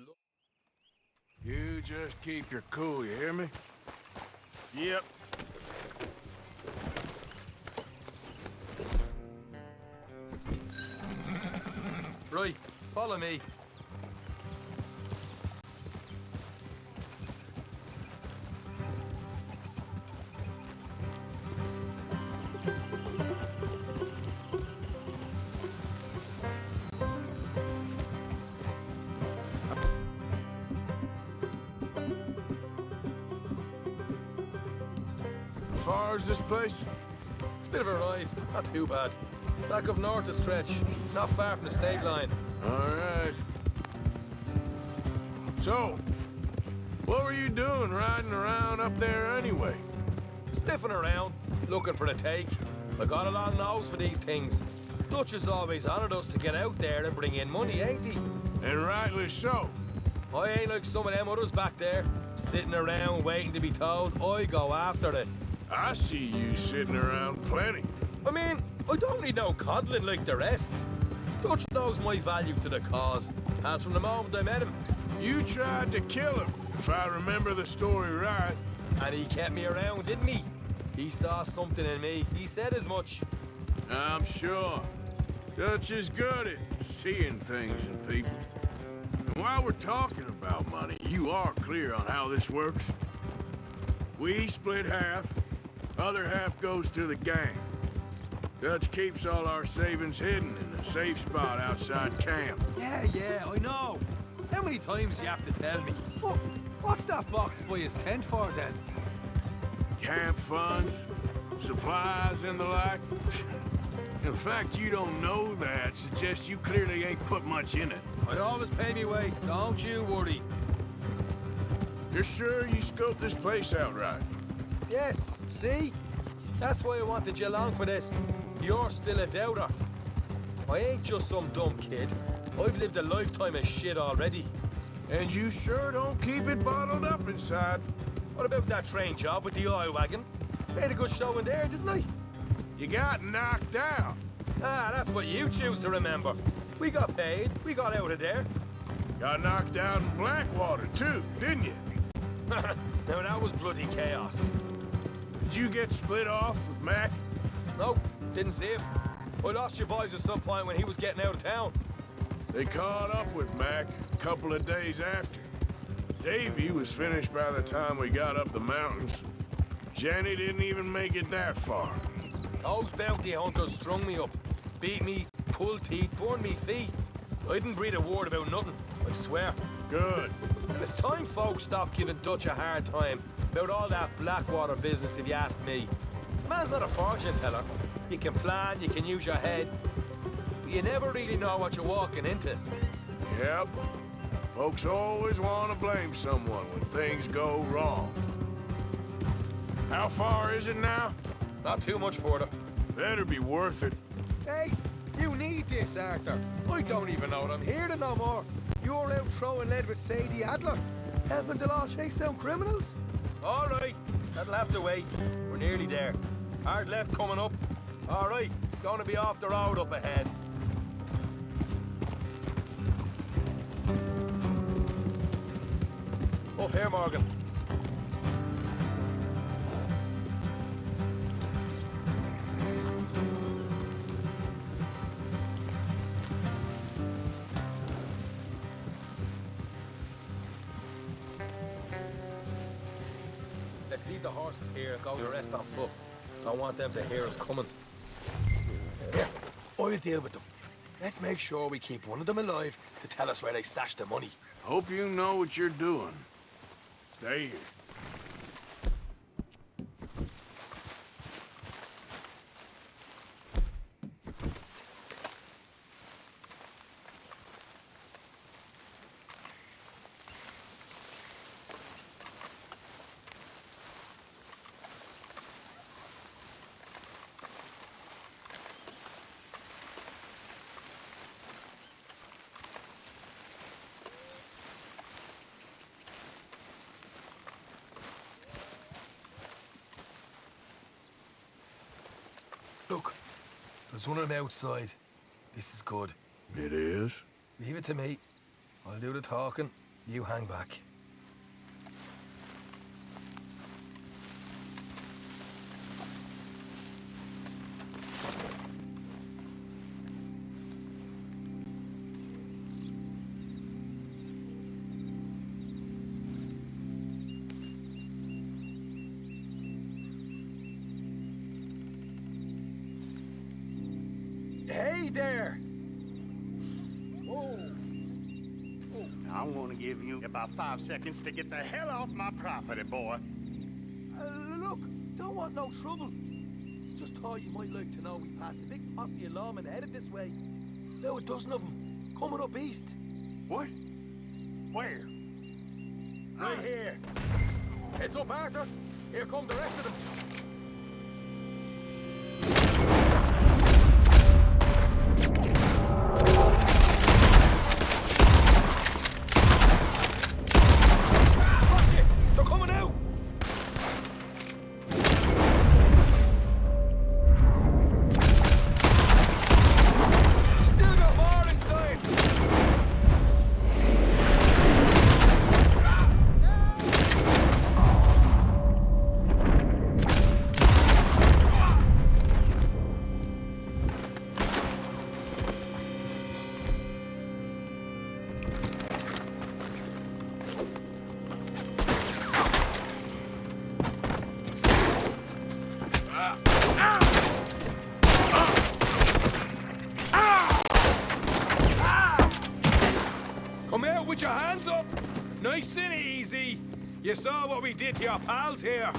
E: You just keep your cool, you hear me?
A: Yep.
H: Right, follow me.
E: As far as this place?
H: It's a bit of a ride, not too bad. Back up north a stretch, not far from the state line.
E: All right. So, what were you doing riding around up there anyway?
H: Sniffing around, looking for the take. I got a lot of nose for these things. Dutch has always honored us to get out there and bring in money, ain't he?
E: And rightly so.
H: I ain't like some of them others back there, sitting around waiting to be told. I go after it.
E: I see you sitting around plenty.
H: I mean, I don't need no coddling like the rest. Dutch knows my value to the cause, as from the moment I met him.
E: You tried to kill him, if I remember the story right.
H: And he kept me around, didn't he? He saw something in me. He said as much.
E: I'm sure. Dutch is good at seeing things in people. And while we're talking about money, you are clear on how this works? We split half, other half goes to the gang. Dutch keeps all our savings hidden in a safe spot outside camp.
H: Yeah, I know. How many times do you have to tell me? What's that box by his tent for, then?
E: Camp funds, supplies, and the like. The fact you don't know that suggests you clearly ain't put much in it.
H: I always pay me way, don't you worry.
E: You're sure you scoped this place out right?
H: Yes, see? That's why I wanted you along for this. You're still a doubter. I ain't just some dumb kid. I've lived a lifetime of shit already.
E: And you sure don't keep it bottled up inside.
H: What about that train job with the oil wagon? Made a good show in there, didn't I?
E: You got knocked out.
H: Ah, that's what you choose to remember. We got paid. We got out of there.
E: Got knocked out in Blackwater, too, didn't you?
H: Now that was bloody chaos.
E: Did you get split off with Mac?
H: Nope, didn't see him. I lost your boys at some point when he was getting out of town.
E: They caught up with Mac a couple of days after. Davy was finished by the time we got up the mountains. Jenny didn't even make it that far.
H: Those bounty hunters strung me up, beat me, pulled teeth, burned me feet. I didn't breathe a word about nothing, I swear.
E: Good.
H: And it's time folks stopped giving Dutch a hard time about all that Blackwater business, if you ask me. The man's not a fortune teller. You can plan, you can use your head, but you never really know what you're walking into.
E: Yep. Folks always want to blame someone when things go wrong. How far is it now?
H: Not too much further.
E: Better be worth it.
H: Hey, you need this, Arthur. I don't even know that I'm here to no more. You're out throwing lead with Sadie Adler, helping the law chase down criminals? All right, that'll have to wait. We're nearly there. Hard left coming up. All right, it's going to be off the road up ahead. Up here, Morgan. Let's leave the horses here and go the rest on foot. Don't want them to hear us coming. Here, I'll deal with them. Let's make sure we keep one of them alive to tell us where they stashed the money.
E: Hope you know what you're doing. Stay here.
H: Look, there's one of them outside. This is good.
E: It is?
H: Leave it to me. I'll do the talking. You hang back. Hey there!
G: Whoa. I'm gonna give you about 5 seconds to get the hell off my property, boy.
H: Look, don't want no trouble. Just thought you might like to know we passed a big posse of lawmen headed this way. Now a dozen of them, coming up east.
G: What? Where?
H: Right here. Heads up, Arthur. Here come the rest of them. With your hands up! Nice and easy. You saw what we did to your pals here.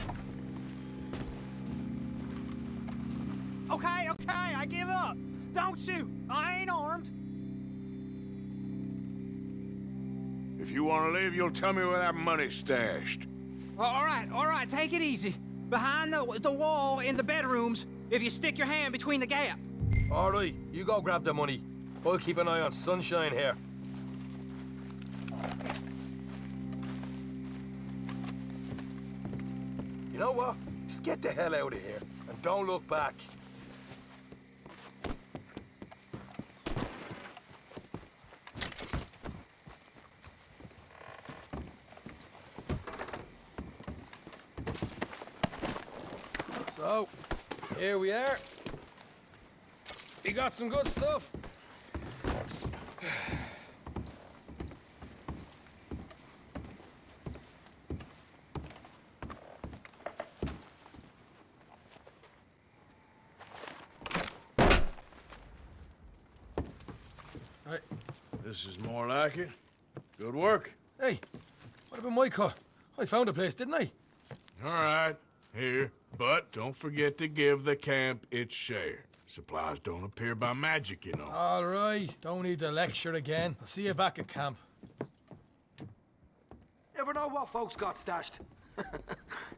D: Okay, I give up. Don't shoot. I ain't armed.
E: If you want to leave, you'll tell me where that money's stashed.
D: All right, take it easy. Behind the wall in the bedrooms, if you stick your hand between the gap.
H: All right, you go grab the money. I'll keep an eye on Sunshine here. You know what? Just get the hell out of here and don't look back. So, here we are. You got some good stuff.
E: Right. This is more like it. Good work.
H: Hey, what about my car? I found a place, didn't I?
E: All right, here. But don't forget to give the camp its share. Supplies don't appear by magic, you know.
H: All right, don't need to lecture again. I'll see you back at camp.
I: Never know what folks got stashed.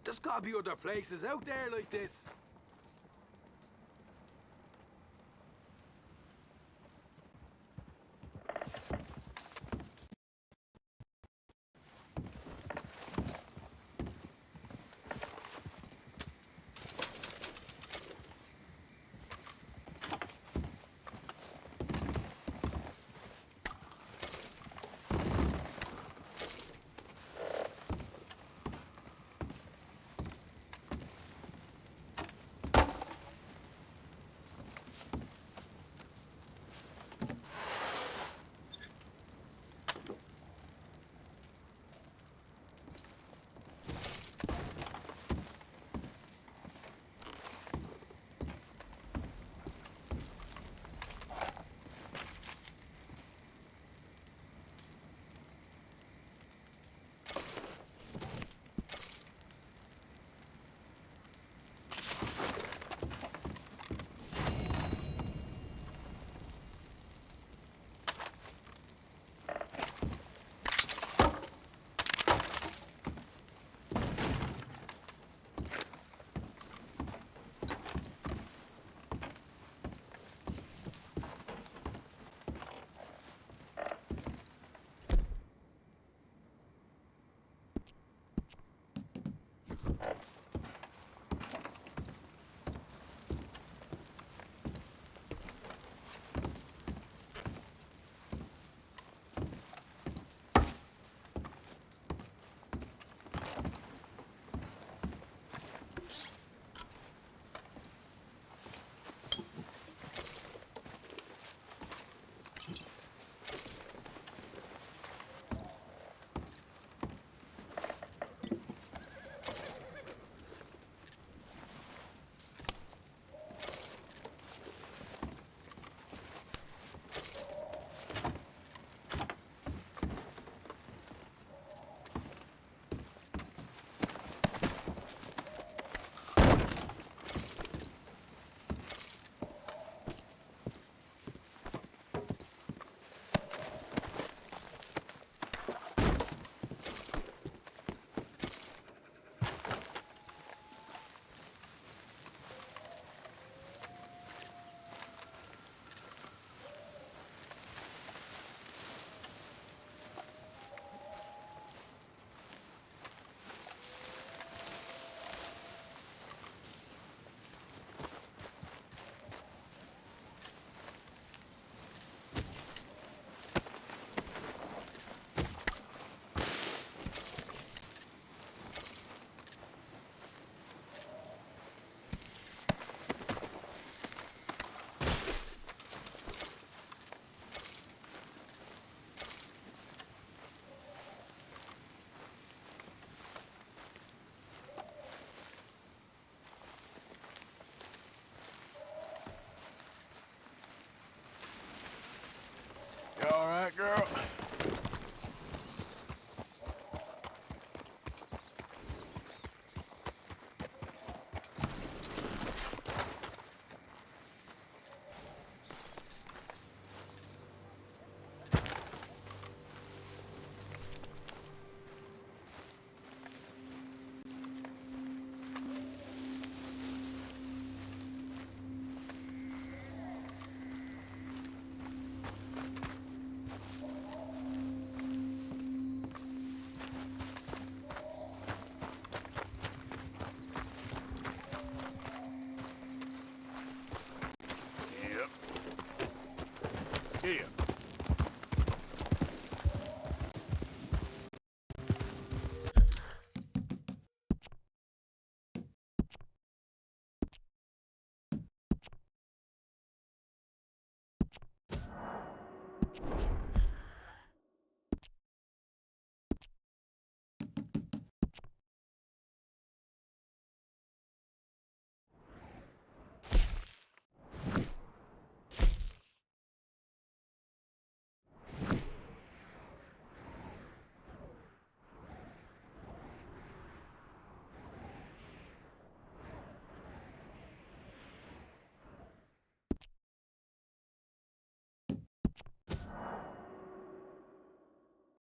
I: There's gotta be other places out there like this.